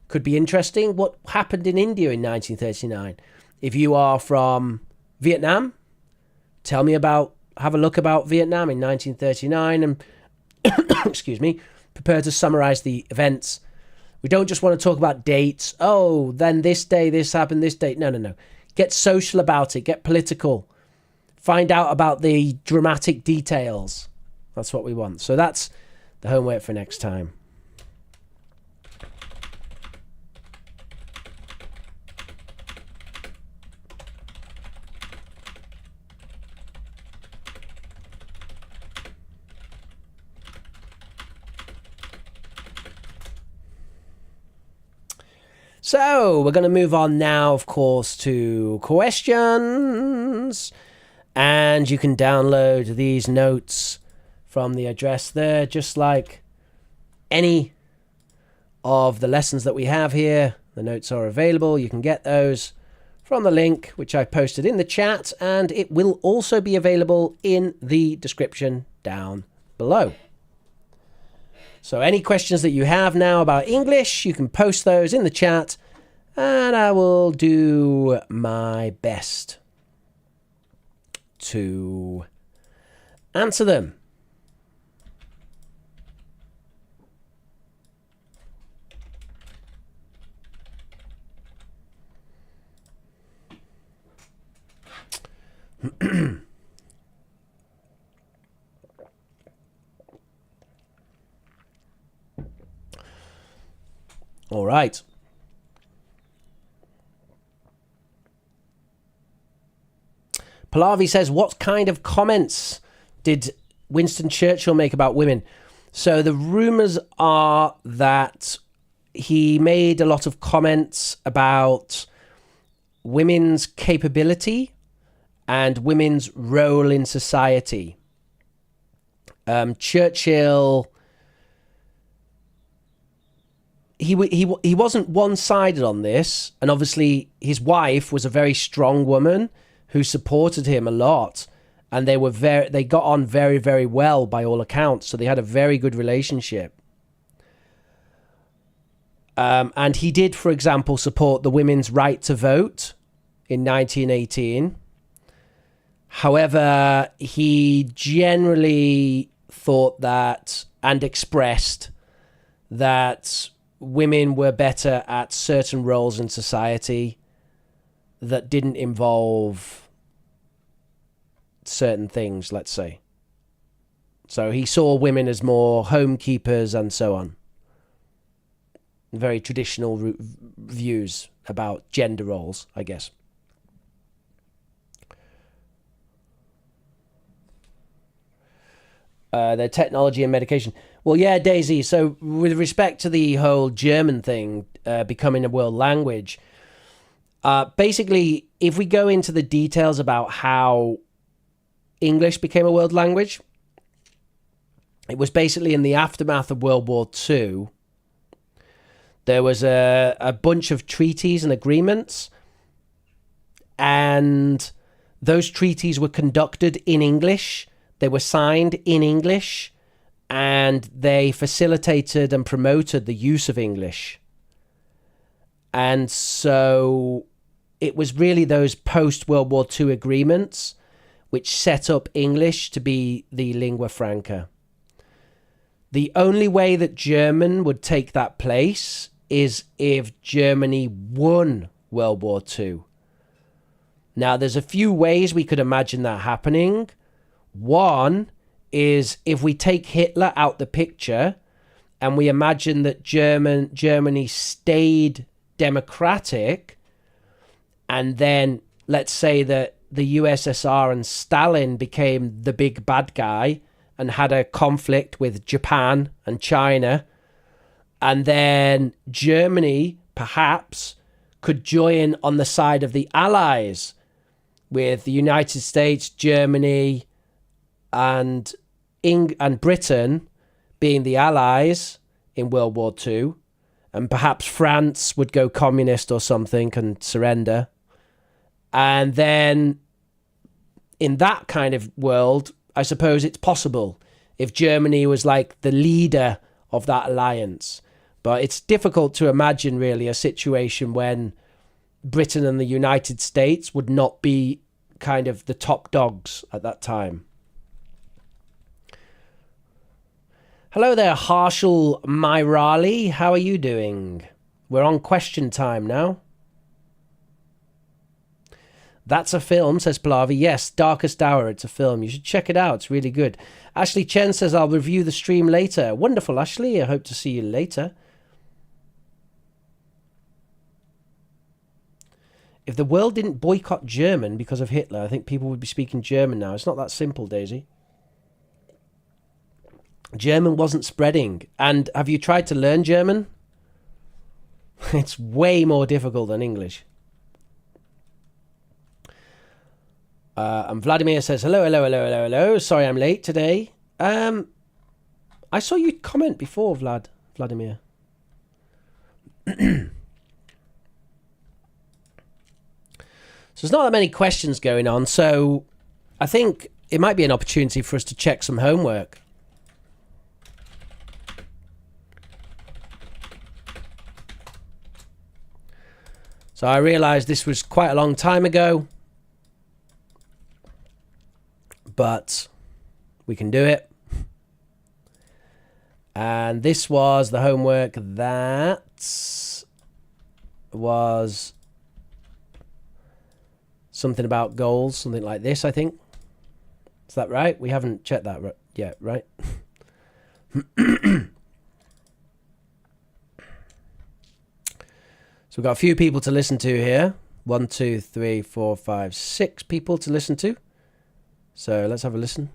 could be interesting. What happened in India in 1939? If you are from Vietnam, have a look about Vietnam in 1939 and, excuse me, prepare to summarize the events. We don't just want to talk about dates. Oh, then this day, this happened, this date. No. Get social about it. Get political. Find out about the dramatic details. That's what we want. So that's the homework for next time. So we're going to move on now, of course, to questions. And you can download these notes from the address there, just like any of the lessons that we have here. The notes are available. You can get those from the link, which I posted in the chat, and it will also be available in the description down below. So any questions that you have now about English, you can post those in the chat, and I will do my best to answer them. All right. Pallavi says, what kind of comments did Winston Churchill make about women? So the rumours are that he made a lot of comments about women's capability and women's role in society. Churchill, he wasn't one-sided on this, and obviously his wife was a very strong woman who supported him a lot, and they got on very, very well by all accounts. So they had a very good relationship. And he did, for example, support the women's right to vote in 1918. However, he generally thought that and expressed that women were better at certain roles in society that didn't involve certain things, let's say. So he saw women as more homekeepers and so on. Very traditional views about gender roles, I guess. Their technology and medication. Well, yeah, Daisy. So with respect to the whole German thing becoming a world language, basically, if we go into the details about how English became a world language, it was basically in the aftermath of World War II. There was a bunch of treaties and agreements, and those treaties were conducted in English. They were signed in English, and they facilitated and promoted the use of English. And so it was really those post-World War II agreements which set up English to be the lingua franca. The only way that German would take that place is if Germany won World War II. Now, there's a few ways we could imagine that happening. One is if we take Hitler out the picture and we imagine that Germany stayed democratic, and then let's say that the USSR and Stalin became the big bad guy and had a conflict with Japan and China, and then Germany perhaps could join on the side of the Allies with the United States, Germany, and Britain being the Allies in World War II, and perhaps France would go communist or something and surrender. And then in that kind of world, I suppose it's possible if Germany was like the leader of that alliance. But it's difficult to imagine really a situation when Britain and the United States would not be kind of the top dogs at that time. Hello there, Harshal Myrali. How are you doing? We're on question time now. That's a film, says Pallavi. Yes, Darkest Hour, it's a film. You should check it out. It's really good. Ashley Chen says, I'll review the stream later. Wonderful, Ashley. I hope to see you later. If the world didn't boycott German because of Hitler, I think people would be speaking German now. It's not that simple, Daisy. German wasn't spreading. And have you tried to learn German? It's way more difficult than English. And Vladimir says, hello. Sorry I'm late today. I saw you comment before, Vladimir. So there's not that many questions going on, so I think it might be an opportunity for us to check some homework. So I realised this was quite a long time ago, but we can do it. And this was the homework that was something about goals, something like this, I think. Is that right? We haven't checked that yet, right? So we've got a few people to listen to here. 1, 2, 3, 4, 5, 6 people to listen to. So let's have a listen.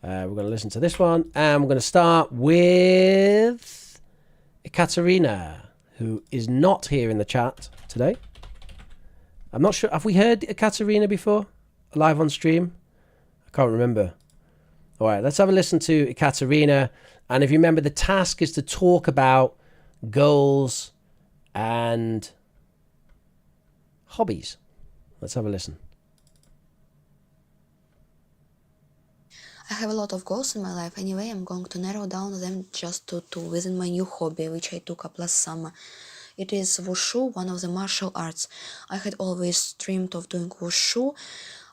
We're going to listen to this one. And we're going to start with Ekaterina, who is not here in the chat today. I'm not sure. Have we heard Ekaterina before? Live on stream? I can't remember. All right, let's have a listen to Ekaterina. And if you remember, the task is to talk about goals and hobbies. Let's have a listen. I have a lot of goals in my life. Anyway, I'm going to narrow down them just to two within my new hobby, which I took up last summer. It is wushu, one of the martial arts. I had always dreamed of doing wushu,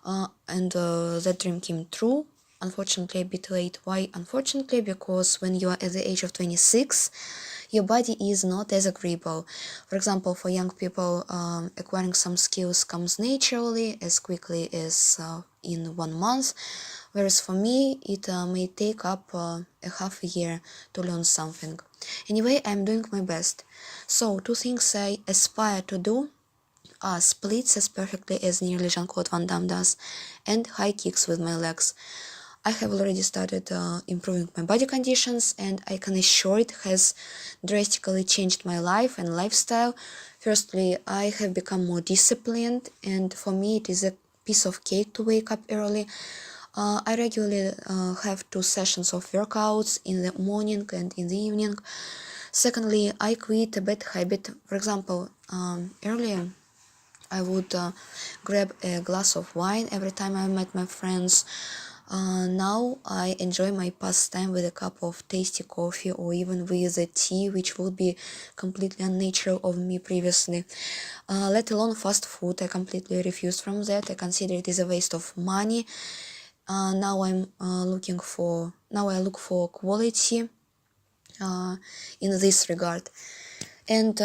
and that dream came true. Unfortunately, a bit late. Why unfortunately? Because when you are at the age of 26, your body is not as agreeable. For example, for young people, acquiring some skills comes naturally, as quickly as in 1 month. Whereas for me, it may take up a half a year to learn something. Anyway, I'm doing my best. So, two things I aspire to do are splits as perfectly as nearly Jean-Claude Van Damme does, and high kicks with my legs. I have already started improving my body conditions, and I can assure it has drastically changed my life and lifestyle. Firstly, I have become more disciplined, and for me it is a piece of cake to wake up early. I regularly have 2 sessions of workouts in the morning and in the evening. Secondly, I quit a bad habit. For example, earlier I would grab a glass of wine every time I met my friends. Now I enjoy my pastime with a cup of tasty coffee or even with a tea, which would be completely unnatural of me previously. Let alone fast food, I completely refuse from that. I consider it is a waste of money. Now I look for quality in this regard. And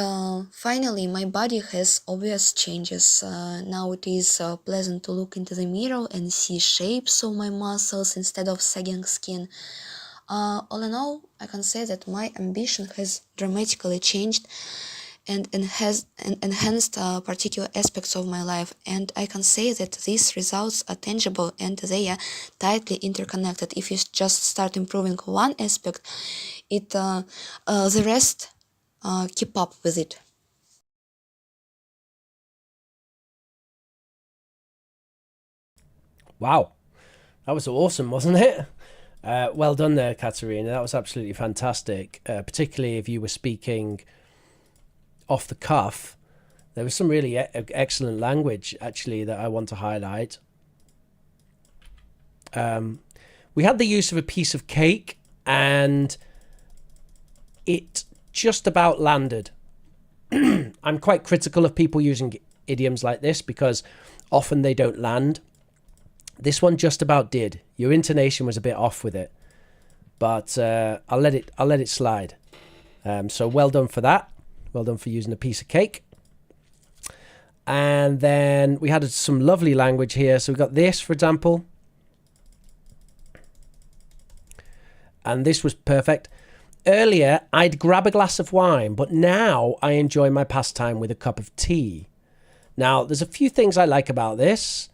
finally, my body has obvious changes. Now it is pleasant to look into the mirror and see shapes of my muscles instead of sagging skin. All in all, I can say that my ambition has dramatically changed and enhanced particular aspects of my life. And I can say that these results are tangible and they are tightly interconnected. If you just start improving one aspect, the rest keep up with it. Wow, that was awesome, wasn't it? Well done there, Katerina. That was absolutely fantastic, particularly if you were speaking off the cuff. There was some really excellent language, actually, that I want to highlight. We had the use of a piece of cake, and it just about landed. I'm quite critical of people using idioms like this because often they don't land. This one just about did. Your intonation was a bit off with it, but I'll let it slide. So well done for that. Well done for using a piece of cake. And then we had some lovely language here. So we got this, for example. And this was perfect. Earlier, I'd grab a glass of wine, but now I enjoy my pastime with a cup of tea. Now, there's a few things I like about this.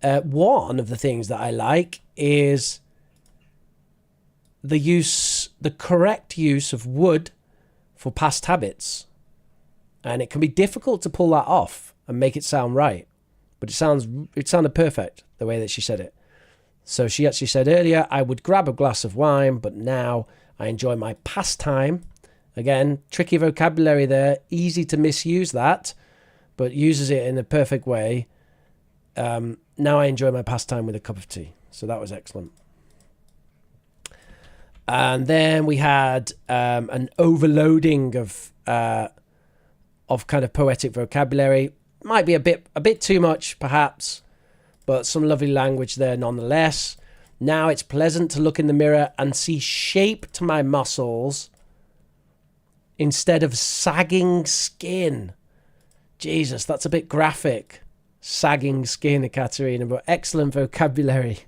One of the things that I like is the correct use of wood for past habits. And it can be difficult to pull that off and make it sound right. But it sounded perfect the way that she said it. So she actually said earlier, I would grab a glass of wine, but now I enjoy my pastime. Again, tricky vocabulary there, easy to misuse that, but uses it in a perfect way. Now I enjoy my pastime with a cup of tea. So that was excellent. And then we had an overloading of kind of poetic vocabulary. Might be a bit too much, perhaps, but some lovely language there nonetheless. Now it's pleasant to look in the mirror and see shape to my muscles instead of sagging skin. Jesus, that's a bit graphic. Sagging skin, Ekaterina, but excellent vocabulary.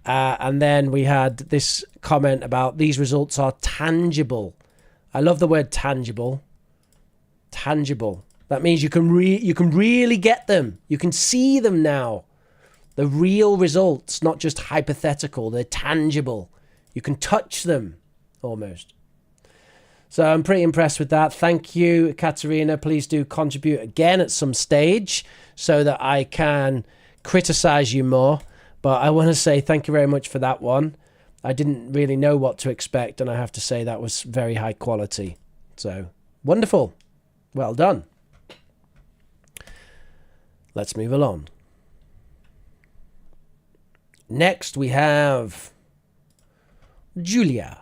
And then we had this comment about these results are tangible. I love the word tangible. tangible. That means you can really get them. You can see them now. The real results, not just hypothetical. They're tangible. You can touch them almost. So I'm pretty impressed with that. Thank you, Katerina. Please do contribute again at some stage so that I can criticize you more. But I want to say thank you very much for that one. I didn't really know what to expect, and I have to say that was very high quality. So, wonderful. Well done. Let's move along. Next, we have Julia.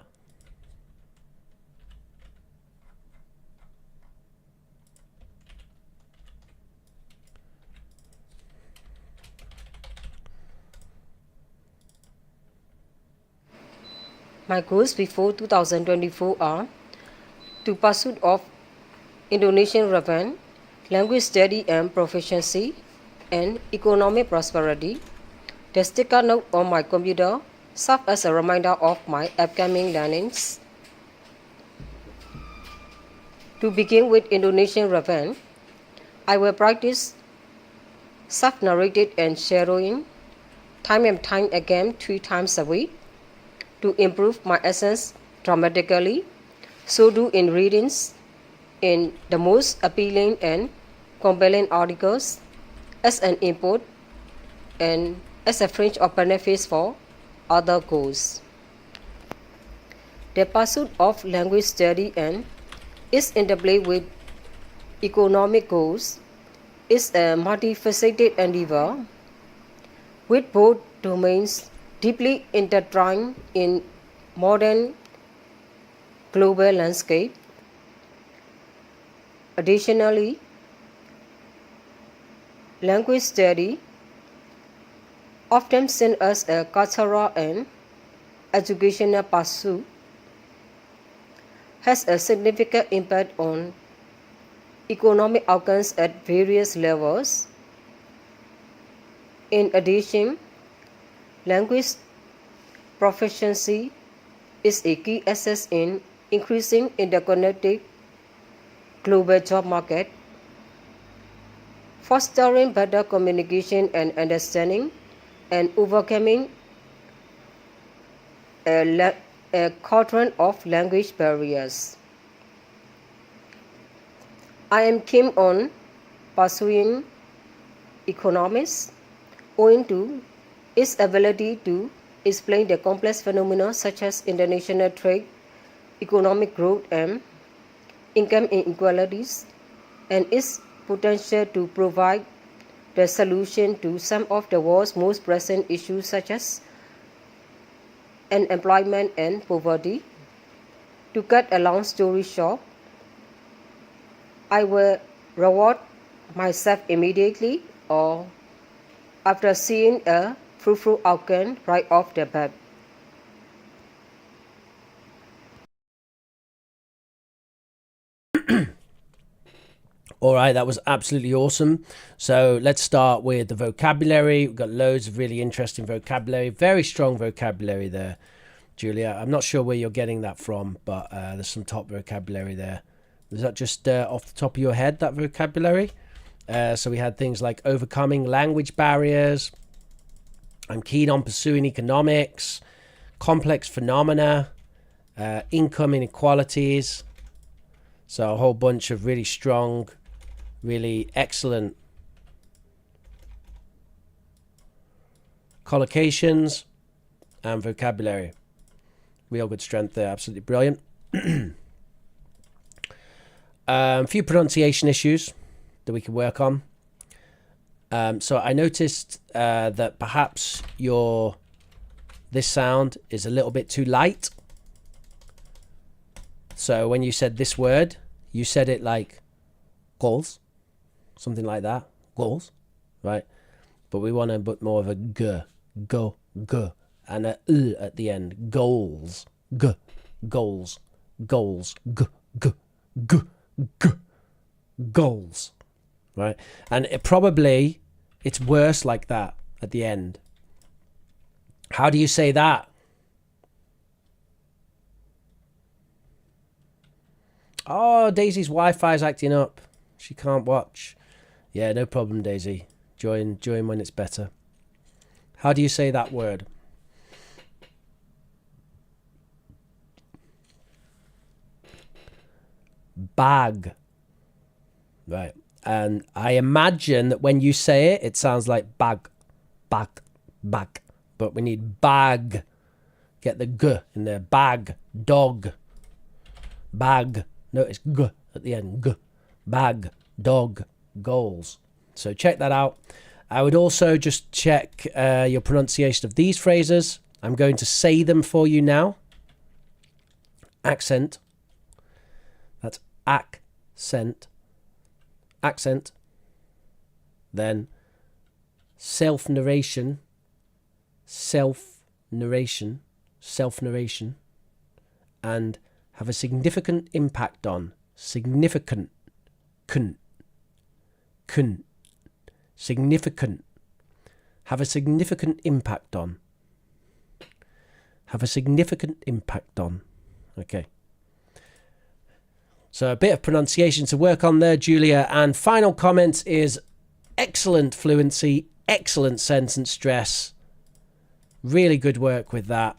My goals before 2024 are to pursuit of Indonesian revenue, language study and proficiency, and economic prosperity. The sticker note on my computer serves as a reminder of my upcoming learnings. To begin with Indonesian revenue, I will practice self-narrated and shadowing time and time again 3 times a week. To improve my essence dramatically, so do in readings in the most appealing and compelling articles as an input and as a fringe of benefits for other goals. The pursuit of language study and its interplay with economic goals is a multifaceted endeavor with both domains deeply intertwined in modern global landscape. Additionally, language study, often seen as a cultural and educational pursuit, has a significant impact on economic outcomes at various levels. In addition, language proficiency is a key asset in increasing interconnected global job market, fostering better communication and understanding, and overcoming a cauldron of language barriers. I am keen on pursuing economics owing to its ability to explain the complex phenomena such as international trade, economic growth, and income inequalities, and its potential to provide the solution to some of the world's most pressing issues such as unemployment and poverty. To cut a long story short, I will reward myself immediately or after seeing a fruitful outcome right off the bat. All right, that was absolutely awesome. So let's start with the vocabulary. We've got loads of really interesting vocabulary, very strong vocabulary there, Julia. I'm not sure where you're getting that from, but there's some top vocabulary there. Is that just off the top of your head, that vocabulary? So we had things like overcoming language barriers. I'm keen on pursuing economics, complex phenomena, income inequalities. So a whole bunch of really strong, really excellent collocations and vocabulary. Real good strength there, absolutely brilliant. A few pronunciation issues that we can work on. So I noticed that perhaps this sound is a little bit too light. So when you said this word, you said it like goals, something like that, goals, right? But we want to put more of a g, go, g, and a at the end, goals, g, goals, goals, g, g, g, g, goals, right? And it's worse like that at the end. How do you say that? Oh, Daisy's Wi-Fi is acting up. She can't watch. Yeah, no problem, Daisy. Join when it's better. How do you say that word? Bag. Right. And I imagine that when you say it, it sounds like bag, bag, bag. But we need bag. Get the g in there. Bag, dog, bag. Notice g at the end. G, bag, dog, goals. So check that out. I would also just check your pronunciation of these phrases. I'm going to say them for you now. Accent. That's accent. Accent. Then self-narration. Self-narration. Self-narration. And have a significant impact on. Significant. Kun. Kun. Significant. Have a significant impact on. Have a significant impact on. Okay. So a bit of pronunciation to work on there, Julia. And final comment is excellent fluency, excellent sentence stress. Really good work with that.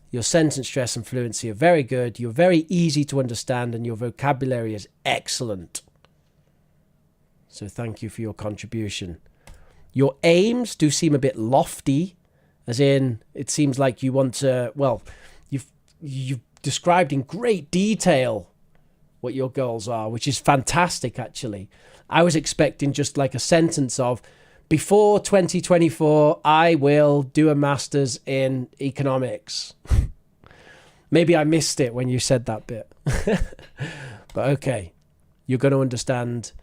Your sentence stress and fluency are very good. You're very easy to understand and your vocabulary is excellent. So thank you for your contribution. Your aims do seem a bit lofty, as in it seems like you want to, well, you've described in great detail what your goals are, which is fantastic, actually. I was expecting just like a sentence of, before 2024, I will do a master's in economics. Maybe I missed it when you said that bit. But okay, you're going to understand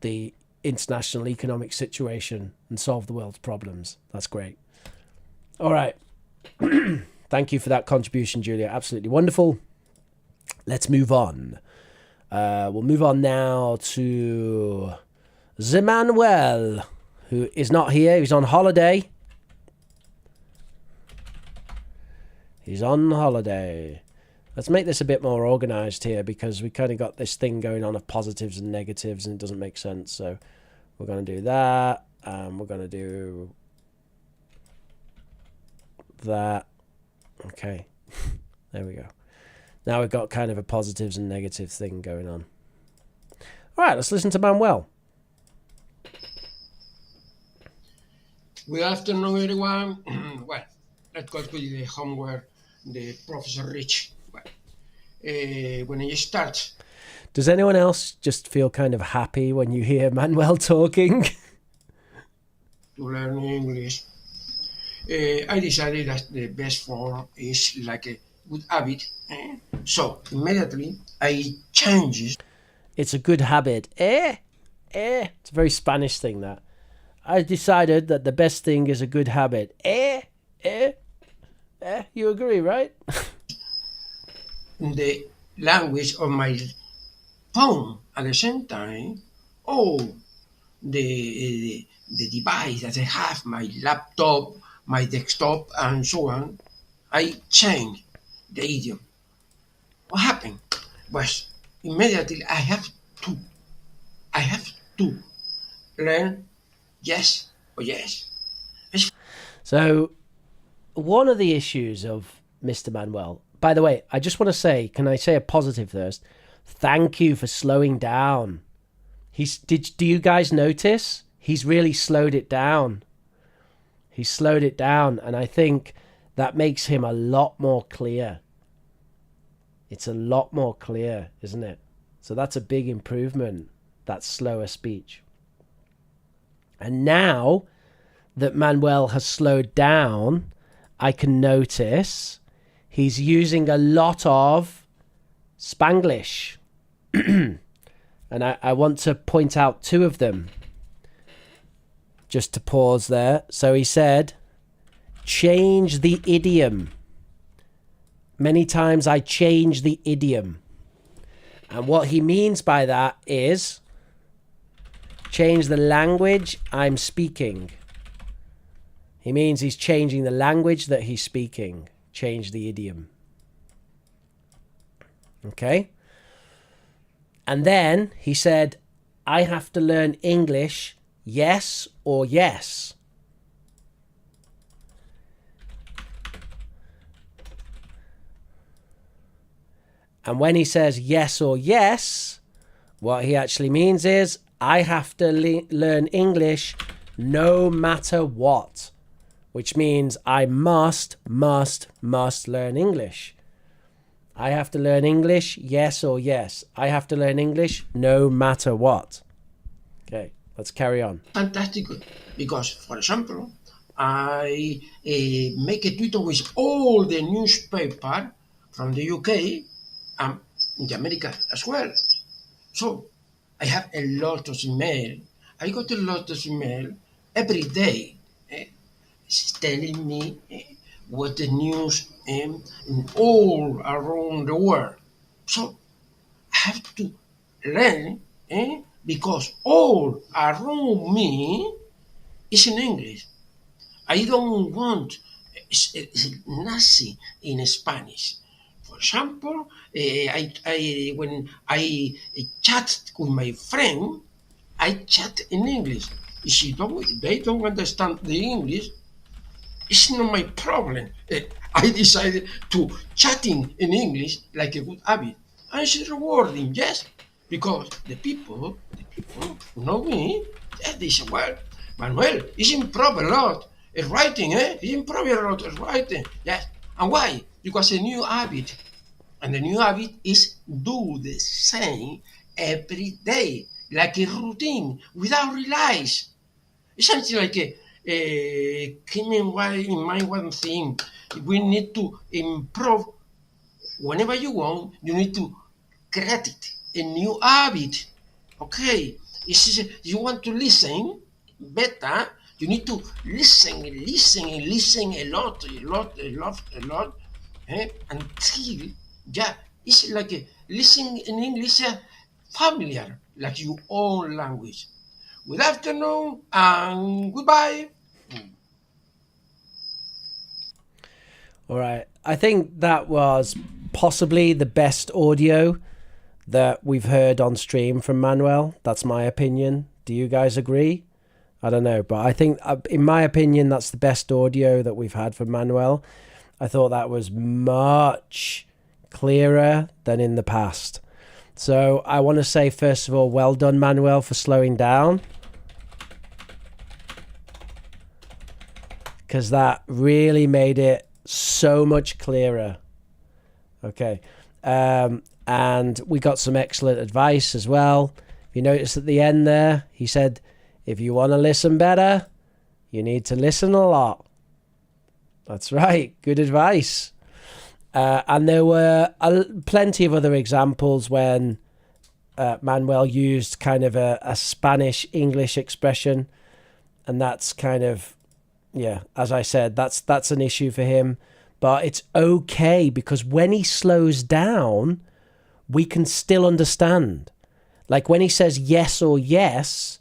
the international economic situation and solve the world's problems. That's great. All right. Thank you for that contribution, Julia. Absolutely wonderful. Let's move on. We'll move on now to Zemanuel, who is not here. He's on holiday. He's on holiday. Let's make this a bit more organized here because we kind of got this thing going on of positives and negatives and it doesn't make sense. So we're going to do that. We're going to do that. Okay. There we go. Now we've got kind of a positives and negatives thing going on. All right, let's listen to Manuel. Good afternoon, everyone. Well, let's go with the homework, the Professor Rich. Well, when I start. Does anyone else just feel kind of happy when you hear Manuel talking? To learn English. I decided that the best form is like a good habit. So immediately I changed. It's a good habit. It's a very Spanish thing, that. I decided that the best thing is a good habit. You agree, right? The language of my phone at the same time. Oh, the device that I have, my laptop, my desktop, and so on. I changed the idiom. What happened was immediately I have to learn yes or yes. So one of the issues of Mr. Manuel, by the way, I just want to say, can I say a positive first? Thank you for slowing down. Do you guys notice? He's really slowed it down. He slowed it down, and I think that makes him a lot more clear. It's a lot more clear, isn't it? So that's a big improvement, that slower speech. And now that Manuel has slowed down, I can notice he's using a lot of Spanglish. And I want to point out two of them. Just to pause there. So he said, change the idiom. Many times I change the idiom. And what he means by that is change the language I'm speaking. He means he's changing the language that he's speaking. Change the idiom. Okay? And then he said, I have to learn English, yes or yes. And when he says yes or yes, what he actually means is, I have to learn English no matter what. Which means I must learn English. I have to learn English, yes or yes. I have to learn English no matter what. Okay, let's carry on. Fantastic, because, for example, I make a Twitter with all the newspaper from the UK and in America as well. So I have a lot of email. I got a lot of email every day. It's telling me what the news in all around the world. So I have to learn because all around me is in English. I don't want nothing in Spanish. For example, when I chat with my friend, I chat in English. If they don't understand the English, it's not my problem. I decided to chatting in English like a good habit. And it's rewarding, yes, because the people who know me, they say, well, Manuel, he's improved a lot at writing, He's improved a lot at writing, yes. And why? Because a new habit. And the new habit is do the same every day, like a routine, without realize. It's something like came in mind one thing. We need to improve whenever you want. You need to create a new habit. Okay, you want to listen better. You need to listen a lot, until it's like listen in English familiar, like your own language. Good afternoon and goodbye. All right. I think that was possibly the best audio that we've heard on stream from Manuel. That's my opinion. Do you guys agree? I don't know, but I think, in my opinion, that's the best audio that we've had from Manuel. I thought that was much clearer than in the past. So I want to say, first of all, well done, Manuel, for slowing down. Because that really made it so much clearer. Okay. And we got some excellent advice as well. If you notice at the end there, he said, if you want to listen better, you need to listen a lot. That's right. Good advice. And there were plenty of other examples when Manuel used kind of a Spanish-English expression. And that's kind of, yeah, as I said, that's an issue for him. But it's okay, because when he slows down, we can still understand. Like when he says yes or yes,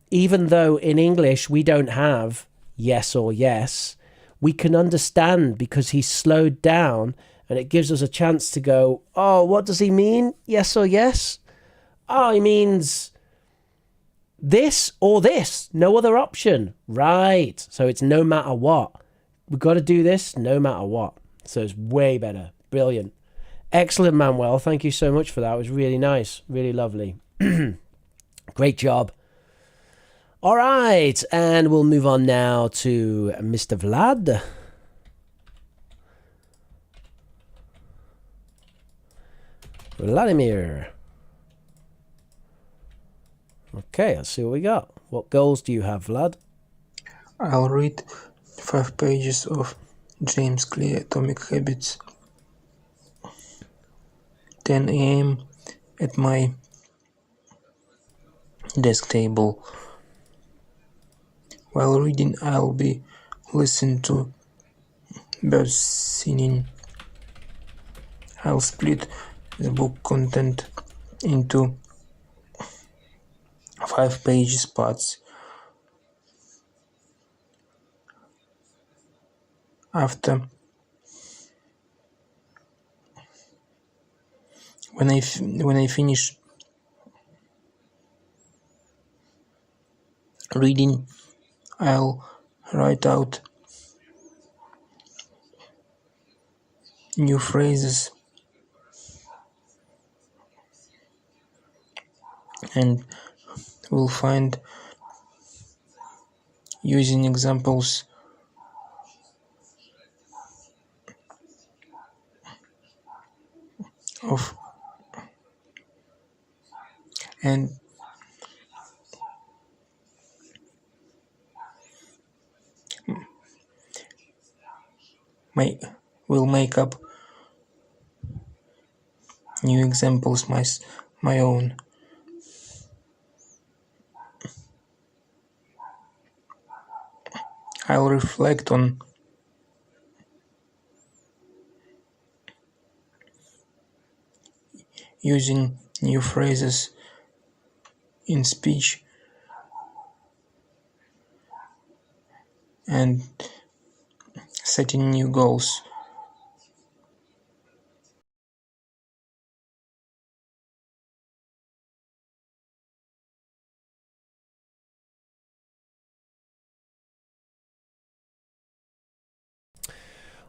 even though in English we don't have yes or yes, we can understand because he's slowed down, and it gives us a chance to go, oh, what does he mean? Yes or yes? Oh, he means this or this. No other option. Right. So it's no matter what. We've got to do this no matter what. So it's way better. Brilliant. Excellent, Manuel. Thank you so much for that. It was really nice. Really lovely. Great job. All right. And we'll move on now to Mr. Vlad. Vladimir. Okay, let's see what we got. What goals do you have, Vlad? I'll read 5 pages of James Clear Atomic Habits. 10 a.m. at my desk table. While reading, I'll be listening to birds singing. I'll split the book content into 5 pages parts. After when I finish reading, I'll write out new phrases and we'll find using examples of and we'll make up new examples my own. I'll reflect on using new phrases in speech and setting new goals.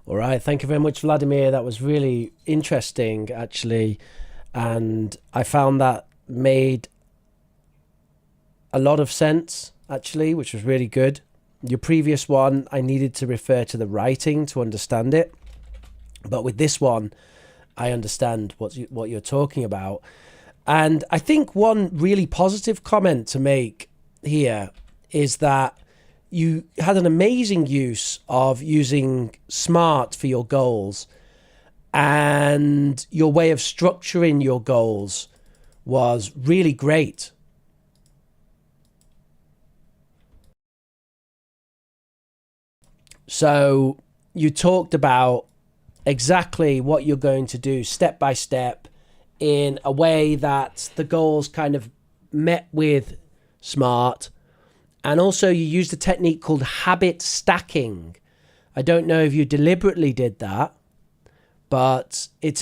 All right, thank you very much, Vladimir. That was really interesting, actually, and I found that made a lot of sense, actually, which was really good. Your previous one, I needed to refer to the writing to understand it, but with this one, I understand what you're talking about. And I think one really positive comment to make here is that you had an amazing use of using SMART for your goals, and your way of structuring your goals was really great. So you talked about exactly what you're going to do step by step in a way that the goals kind of met with SMART. And also you used a technique called habit stacking. I don't know if you deliberately did that, but it's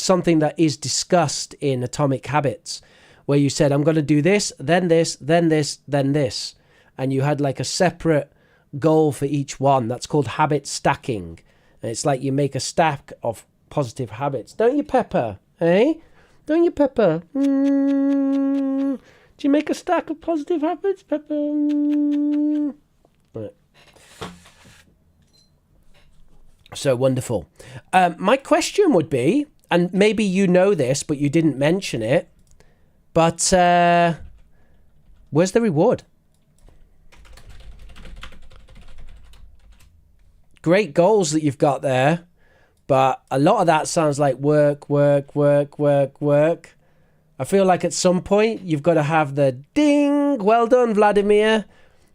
something that is discussed in Atomic Habits, where you said, I'm going to do this, then this, then this, then this. And you had like a separate goal for each one. That's called habit stacking. And it's like you make a stack of positive habits. Don't you, Pepper? Eh? Don't you, Pepper? Do you make a stack of positive habits, Pepper? Right. So wonderful. My question would be, and maybe you know this, but you didn't mention it, but where's the reward? Great goals that you've got there, but a lot of that sounds like work. I feel like at some point you've got to have the ding, well done, Vladimir.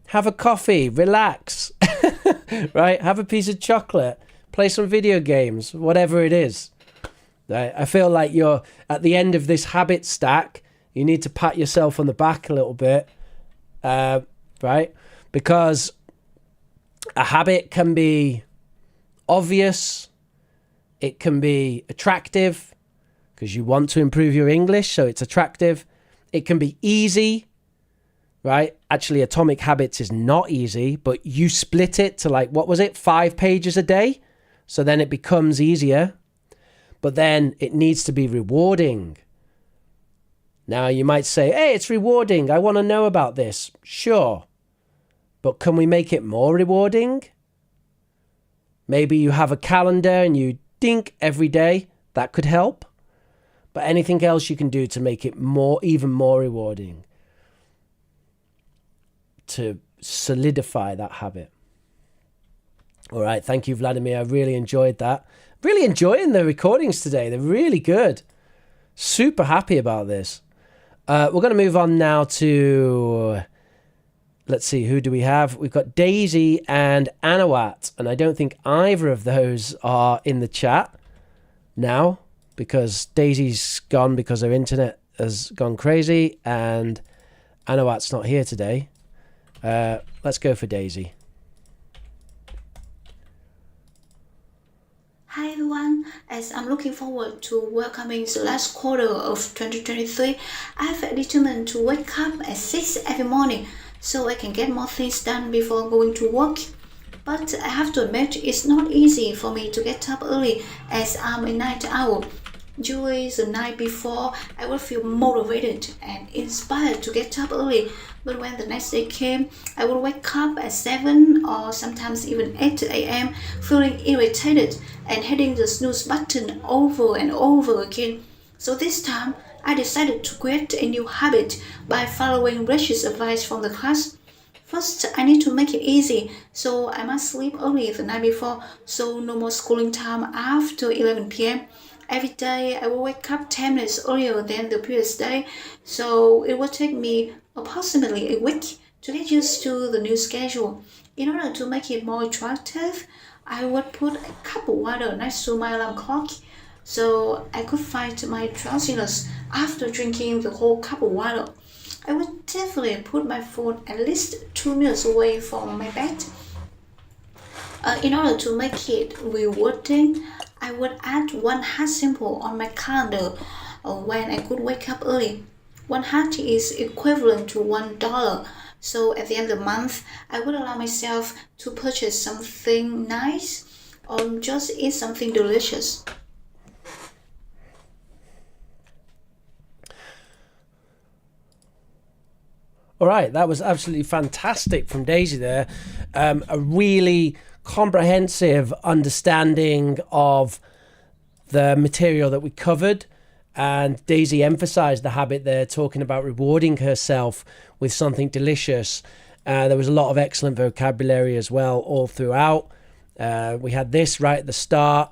Have a coffee, relax, right? Have a piece of chocolate, play some video games, whatever it is. Right? I feel like you're at the end of this habit stack. You need to pat yourself on the back a little bit, right? Because a habit can be obvious. It can be attractive because you want to improve your English, so it's attractive. It can be easy, right? Actually, Atomic Habits is not easy, but you split it to like, what was it, 5 pages a day? So then it becomes easier. But then it needs to be rewarding. Now, you might say, hey, it's rewarding. I want to know about this. Sure. But can we make it more rewarding? Maybe you have a calendar and you dink every day. That could help. But anything else you can do to make it even more rewarding, to solidify that habit. All right. Thank you, Vladimir. I really enjoyed that. Really enjoying the recordings today. They're really good. Super happy about this. We're going to move on now to, let's see, who do we have? We've got Daisy and Anawat, and I don't think either of those are in the chat now because Daisy's gone because her internet has gone crazy and Anawat's not here today. Let's go for Daisy. Hi everyone, as I'm looking forward to welcoming the last quarter of 2023, I have determined to wake up at 6 every morning so I can get more things done before going to work. But I have to admit, it's not easy for me to get up early as I'm a night owl. Usually the night before, I will feel motivated and inspired to get up early. But when the next day came, I would wake up at 7 or sometimes even 8 a.m., feeling irritated and hitting the snooze button over and over again. So this time, I decided to create a new habit by following Rachel's advice from the class. First, I need to make it easy, so I must sleep early the night before, so no more schooling time after 11 p.m. Every day, I will wake up 10 minutes earlier than the previous day, so it will take me approximately a week to get used to the new schedule. In order to make it more attractive, I would put a cup of water next to my alarm clock so I could fight my drowsiness after drinking the whole cup of water. I would definitely put my phone at least 2 minutes away from my bed. In order to make it rewarding, I would add one heart symbol on my calendar when I could wake up early. One heart is equivalent to $1. So at the end of the month, I would allow myself to purchase something nice or just eat something delicious. All right, that was absolutely fantastic from Daisy there. A really comprehensive understanding of the material that we covered. And Daisy emphasized the habit there, talking about rewarding herself with something delicious. There was a lot of excellent vocabulary as well all throughout. We had this right at the start.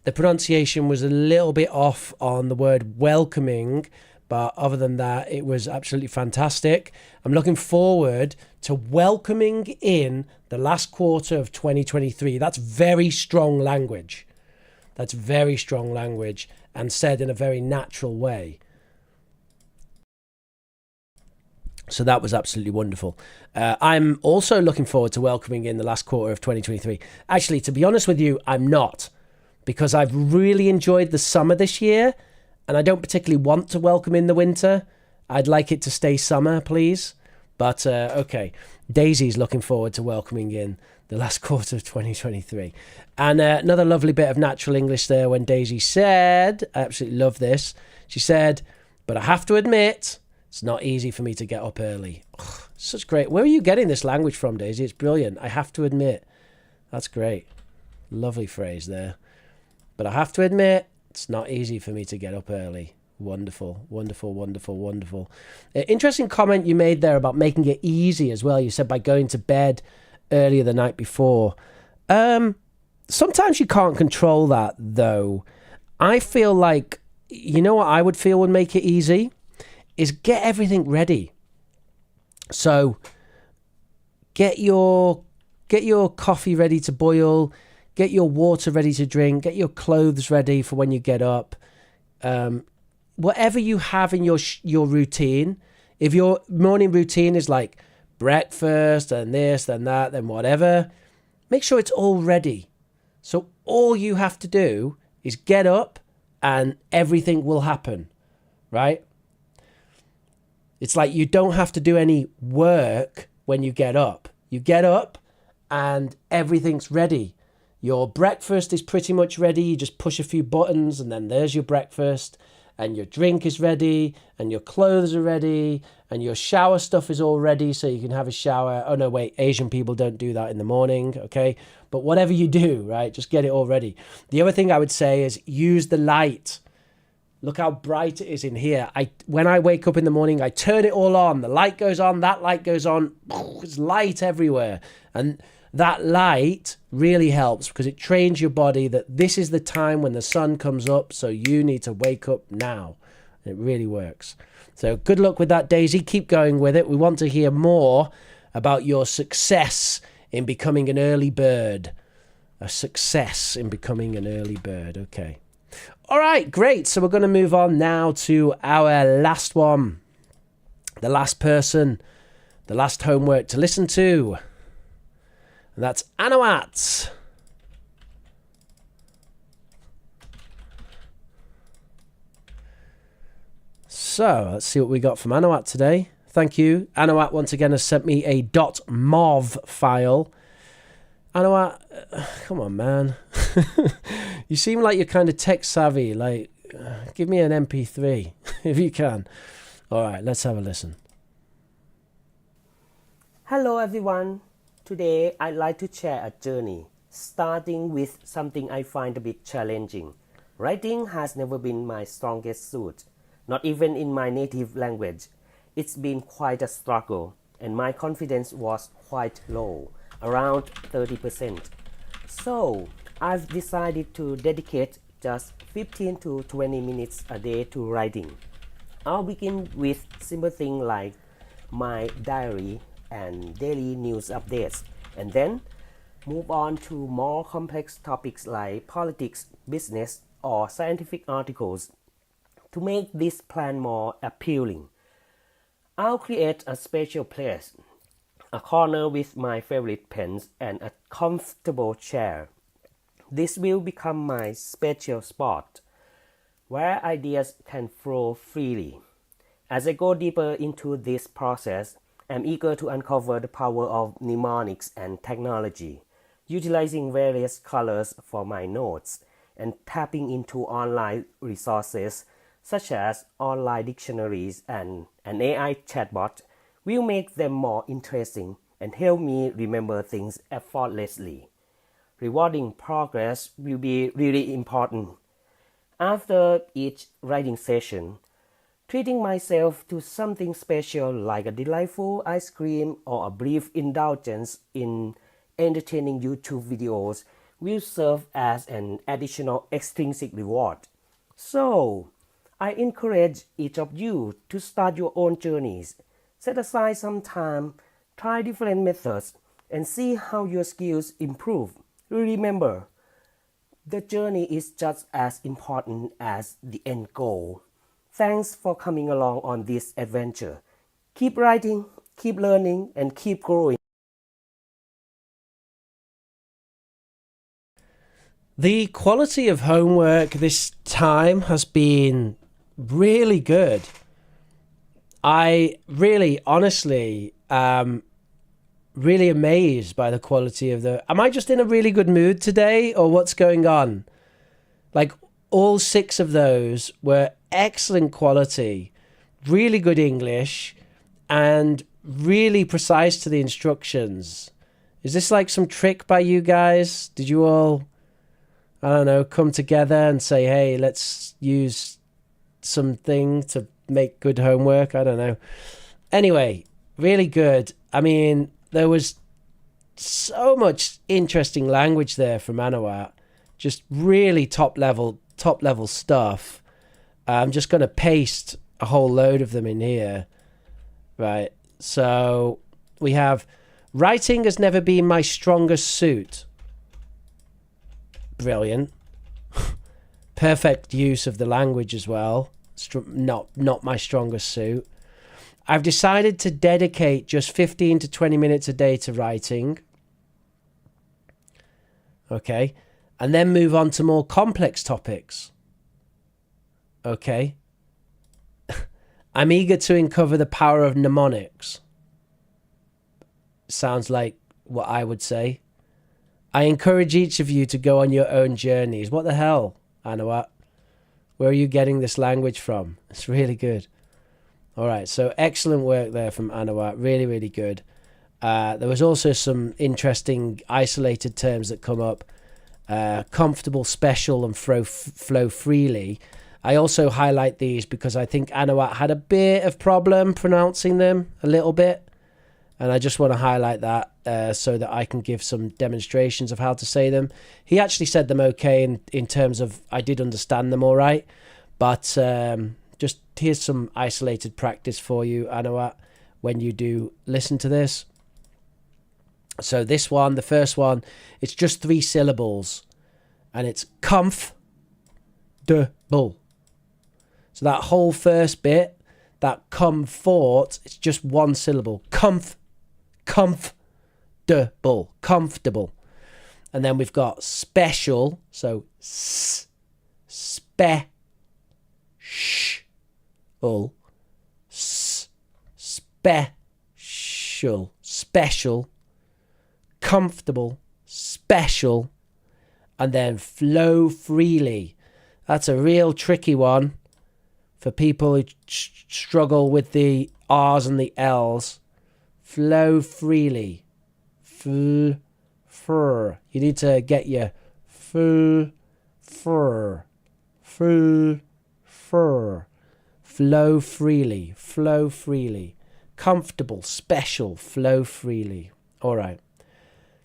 The pronunciation was a little bit off on the word welcoming, but other than that, it was absolutely fantastic. I'm looking forward to welcoming in the last quarter of 2023. That's very strong language. That's very strong language and said in a very natural way. So that was absolutely wonderful. I'm also looking forward to welcoming in the last quarter of 2023. Actually, to be honest with you, I'm not, because I've really enjoyed the summer this year. And I don't particularly want to welcome in the winter. I'd like it to stay summer, please. But okay, Daisy's looking forward to welcoming in the last quarter of 2023. And another lovely bit of natural English there when Daisy said, I absolutely love this. She said, but I have to admit, it's not easy for me to get up early. Ugh, such great. Where are you getting this language from, Daisy? It's brilliant. I have to admit. That's great. Lovely phrase there. But I have to admit, it's not easy for me to get up early. Wonderful, wonderful, wonderful, wonderful. Interesting comment you made there about making it easy as well. You said by going to bed earlier the night before. Sometimes you can't control that, though. I feel like, you know what I would feel would make it easy? Is get everything ready. So get your coffee ready to boil. Get your water ready to drink. Get your clothes ready for when you get up. Whatever you have in your routine, if your morning routine is like breakfast and this, then that, then whatever, make sure it's all ready. So all you have to do is get up and everything will happen, right? It's like you don't have to do any work when you get up. You get up and everything's ready. Your breakfast is pretty much ready. You just push a few buttons and then there's your breakfast, and your drink is ready, and your clothes are ready, and your shower stuff is all ready so you can have a shower. Oh no, wait, Asian people don't do that in the morning, okay? But whatever you do, right, just get it all ready. The other thing I would say is use the light. Look how bright it is in here. When I wake up in the morning, I turn it all on. The light goes on, that light goes on. There's light everywhere. And that light really helps because it trains your body that this is the time when the sun comes up, so you need to wake up now. It really works. So good luck with that, Daisy. Keep going with it. We want to hear more about your success in becoming an early bird. A success in becoming an early bird. Okay. All right, great. So we're going to move on now to our last one. The last person, the last homework to listen to. And that's Anawat. So let's see what we got from Anawat today. Thank you. Anawat once again has sent me a .mov file. Anawat, come on, man. You seem like you're kind of tech savvy. Like, give me an MP3 if you can. All right, let's have a listen. Hello everyone. Today I'd like to share a journey, starting with something I find a bit challenging. Writing has never been my strongest suit, not even in my native language. It's been quite a struggle, and my confidence was quite low, around 30%. So I've decided to dedicate just 15 to 20 minutes a day to writing. I'll begin with simple things like my diary and daily news updates, and then move on to more complex topics like politics, business, or scientific articles. To make this plan more appealing, I'll create a special place, a corner with my favorite pens and a comfortable chair. This will become my special spot, where ideas can flow freely. As I go deeper into this process, I'm eager to uncover the power of mnemonics and technology, utilizing various colors for my notes and tapping into online resources such as online dictionaries and an AI chatbot will make them more interesting and help me remember things effortlessly. Rewarding progress will be really important. After each writing session, treating myself to something special like a delightful ice cream or a brief indulgence in entertaining YouTube videos will serve as an additional extrinsic reward. So, I encourage each of you to start your own journeys. Set aside some time, try different methods, and see how your skills improve. Remember, the journey is just as important as the end goal. Thanks for coming along on this adventure. Keep writing, keep learning, and keep growing. The quality of homework this time has been really good. I really, honestly, really amazed by the quality of the... Am I just in a really good mood today, or what's going on? Like, all 6 of those were excellent quality, really good English, and really precise to the instructions. Is this like some trick by you guys? Did you all, I don't know, come together and say, hey, let's use something to make good homework? I don't know. Anyway, really good. I mean, there was so much interesting language there from Anawat. Just really top level stuff. I'm just going to paste a whole load of them in here. Right. So we have, writing has never been my strongest suit. Brilliant. Perfect use of the language as well. Not my strongest suit. I've decided to dedicate just 15 to 20 minutes a day to writing. Okay. And then move on to more complex topics. Okay. I'm eager to uncover the power of mnemonics. Sounds like what I would say. I encourage each of you to go on your own journeys. What the hell, Anawat? Where are you getting this language from? It's really good. All right, so excellent work there from Anawat. Really, really good. There was also some interesting isolated terms that come up. Comfortable, special, and flow freely. I also highlight these because I think Anawat had a bit of problem pronouncing them, a little bit. And I just want to highlight that so that I can give some demonstrations of how to say them. He actually said them okay in terms of I did understand them all right. But just here's some isolated practice for you, Anawat, when you do listen to this. So this one, the first one, it's just 3 syllables. And it's comfortable. So that whole first bit, that comfort, it's just 1 syllable. Comfortable. And then we've got special. So special. special, comfortable, special, and then flow freely. That's a real tricky one for people who struggle with the R's and the L's. Flow freely. Fur. You need to get your fur. Flow freely. Flow freely. Comfortable, special, flow freely. All right.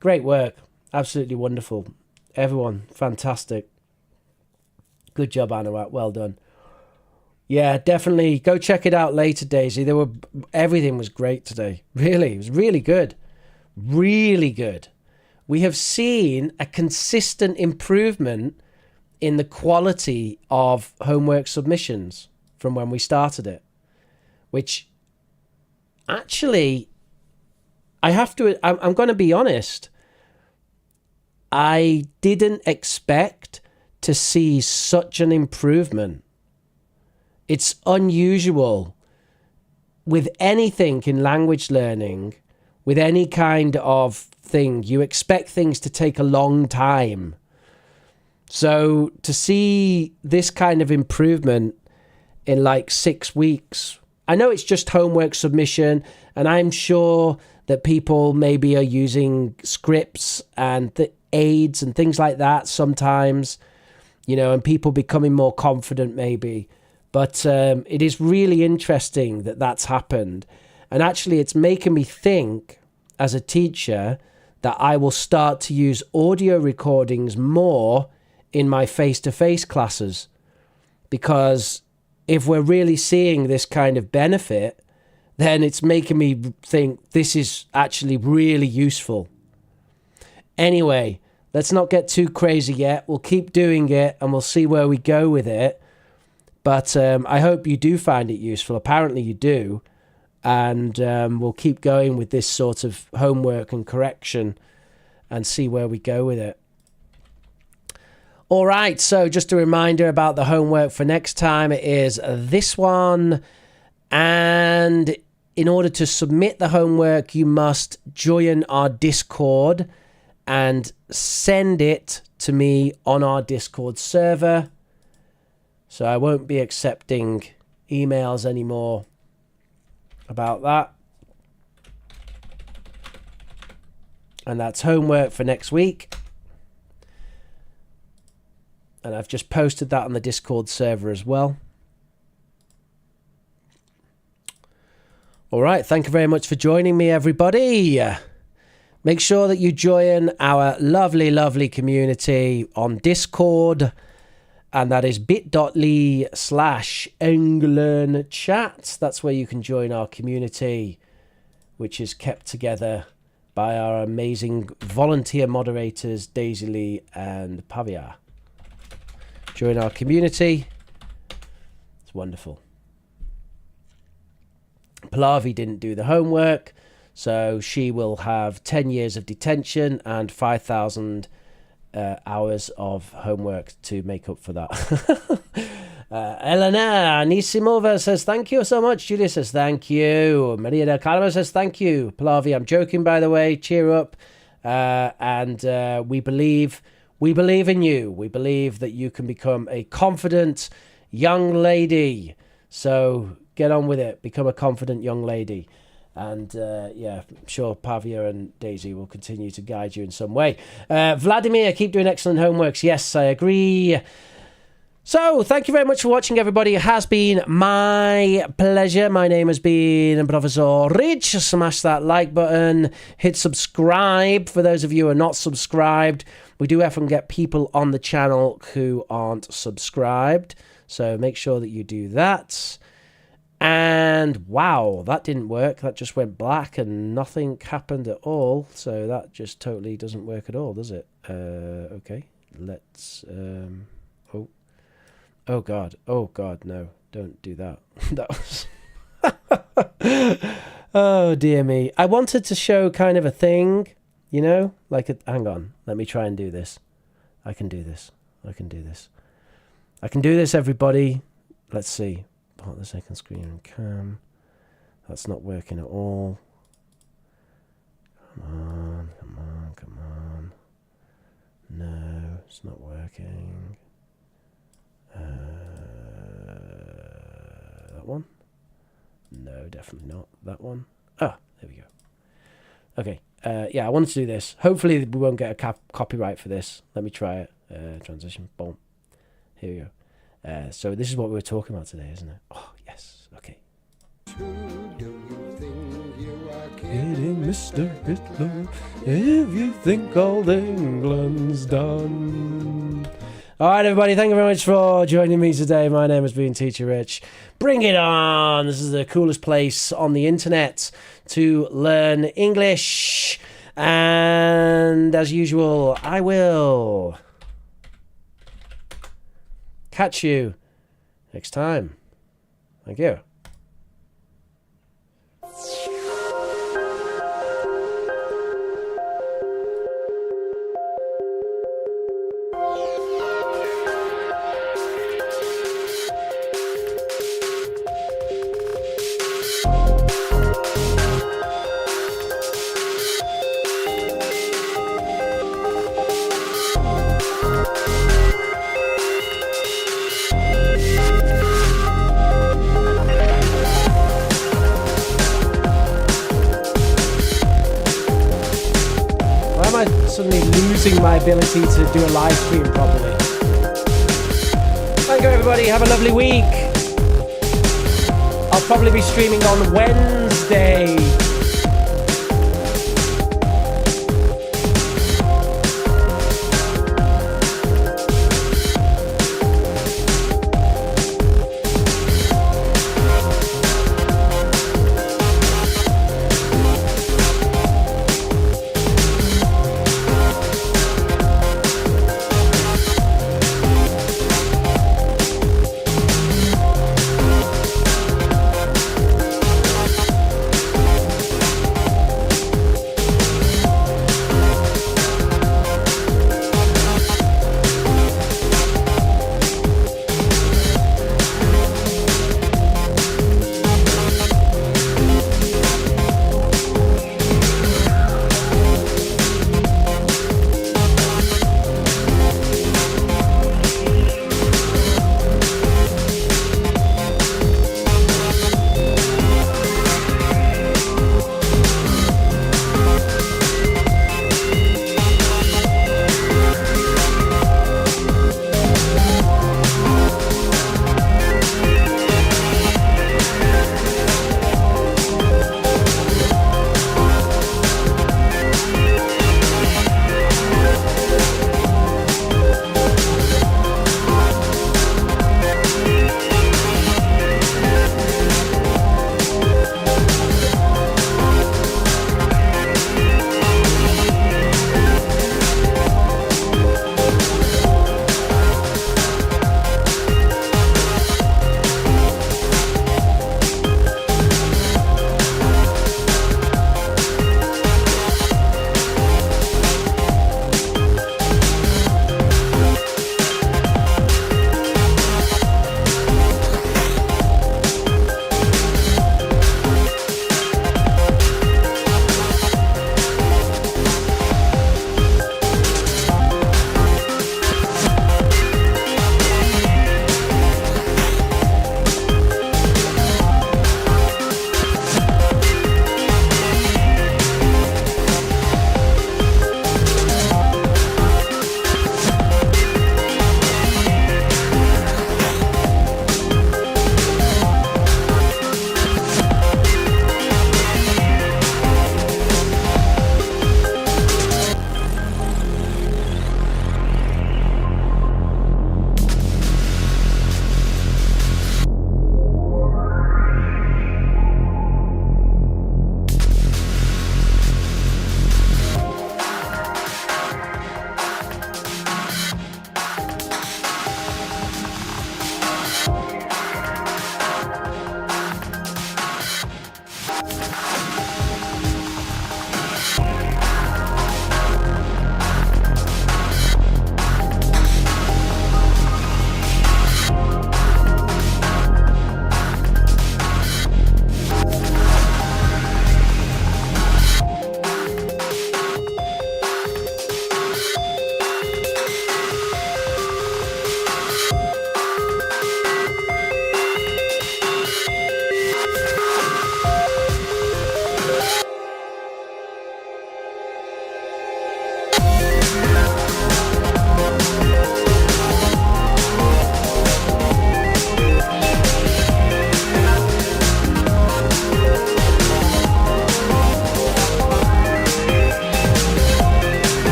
Great work. Absolutely wonderful. Everyone, fantastic. Good job, Anawat. Well done. Yeah, definitely. Go check it out later, Daisy. Everything was great today. Really, it was really good. Really good. We have seen a consistent improvement in the quality of homework submissions from when we started it, which actually, I'm going to be honest, I didn't expect to see such an improvement. It's unusual with anything in language learning, with any kind of thing. You expect things to take a long time. So to see this kind of improvement in like 6 weeks, I know it's just homework submission, and I'm sure that people maybe are using scripts and the aids and things like that sometimes, and people becoming more confident maybe. But it is really interesting that that's happened. And actually, it's making me think as a teacher that I will start to use audio recordings more in my face-to-face classes. Because if we're really seeing this kind of benefit, then it's making me think this is actually really useful. Anyway, let's not get too crazy yet. We'll keep doing it and we'll see where we go with it. But I hope you do find it useful. Apparently you do. And we'll keep going with this sort of homework and correction and see where we go with it. All right, so just a reminder about the homework for next time. It is this one. And in order to submit the homework, you must join our Discord and send it to me on our Discord server. So I won't be accepting emails anymore about that. And that's homework for next week. And I've just posted that on the Discord server as well. All right, thank you very much for joining me, everybody. Make sure that you join our lovely, lovely community on Discord. And that is bit.ly/EngLearnChat. That's where you can join our community, which is kept together by our amazing volunteer moderators, Daisy Lee and Pavia. Join our community. It's wonderful. Pallavi didn't do the homework, so she will have 10 years of detention and 5,000 hours of homework to make up for that. Elena Nisimova says thank you so much. Julia says thank you. Maria del Carmen says thank you. Pallavi, I'm joking, by the way. Cheer up. And we believe in you. We believe that you can become a confident young lady. So get on with it. Become a confident young lady. And I'm sure Pavia and Daisy will continue to guide you in some way. Vladimir, keep doing excellent homeworks. Yes, I agree. So, thank you very much for watching, everybody. It has been my pleasure. My name has been Professor Rich. Smash that like button. Hit subscribe for those of you who are not subscribed. We do often get people on the channel who aren't subscribed. So, make sure that you do that. And wow, that didn't work. That just went black and nothing happened at all. So that just totally doesn't work at all, does it? Okay, let's oh god, no, don't do that. That was oh dear me. I wanted to show kind of a thing, like hang on, let me try and do this. I can do this, everybody. Let's see. Part of the second screen and cam. That's not working at all. Come on. No, it's not working. That one? No, definitely not. That one? Ah, there we go. Okay, yeah, I wanted to do this. Hopefully we won't get a copyright for this. Let me try it. Transition, boom. Here we go. So this is what we were talking about today, isn't it? Oh, yes, okay. Kidding, Mr. Hitler, if you think all England's done. All right, everybody, thank you very much for joining me today. My name has been Teacher Rich. Bring it on. This is the coolest place on the internet to learn English. And as usual, I will catch you next time. Thank you. Suddenly losing my ability to do a live stream properly. Thank you, everybody. Have a lovely week. I'll probably be streaming on Wednesday.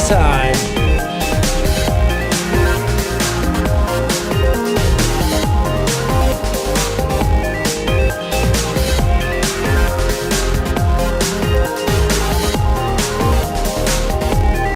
time.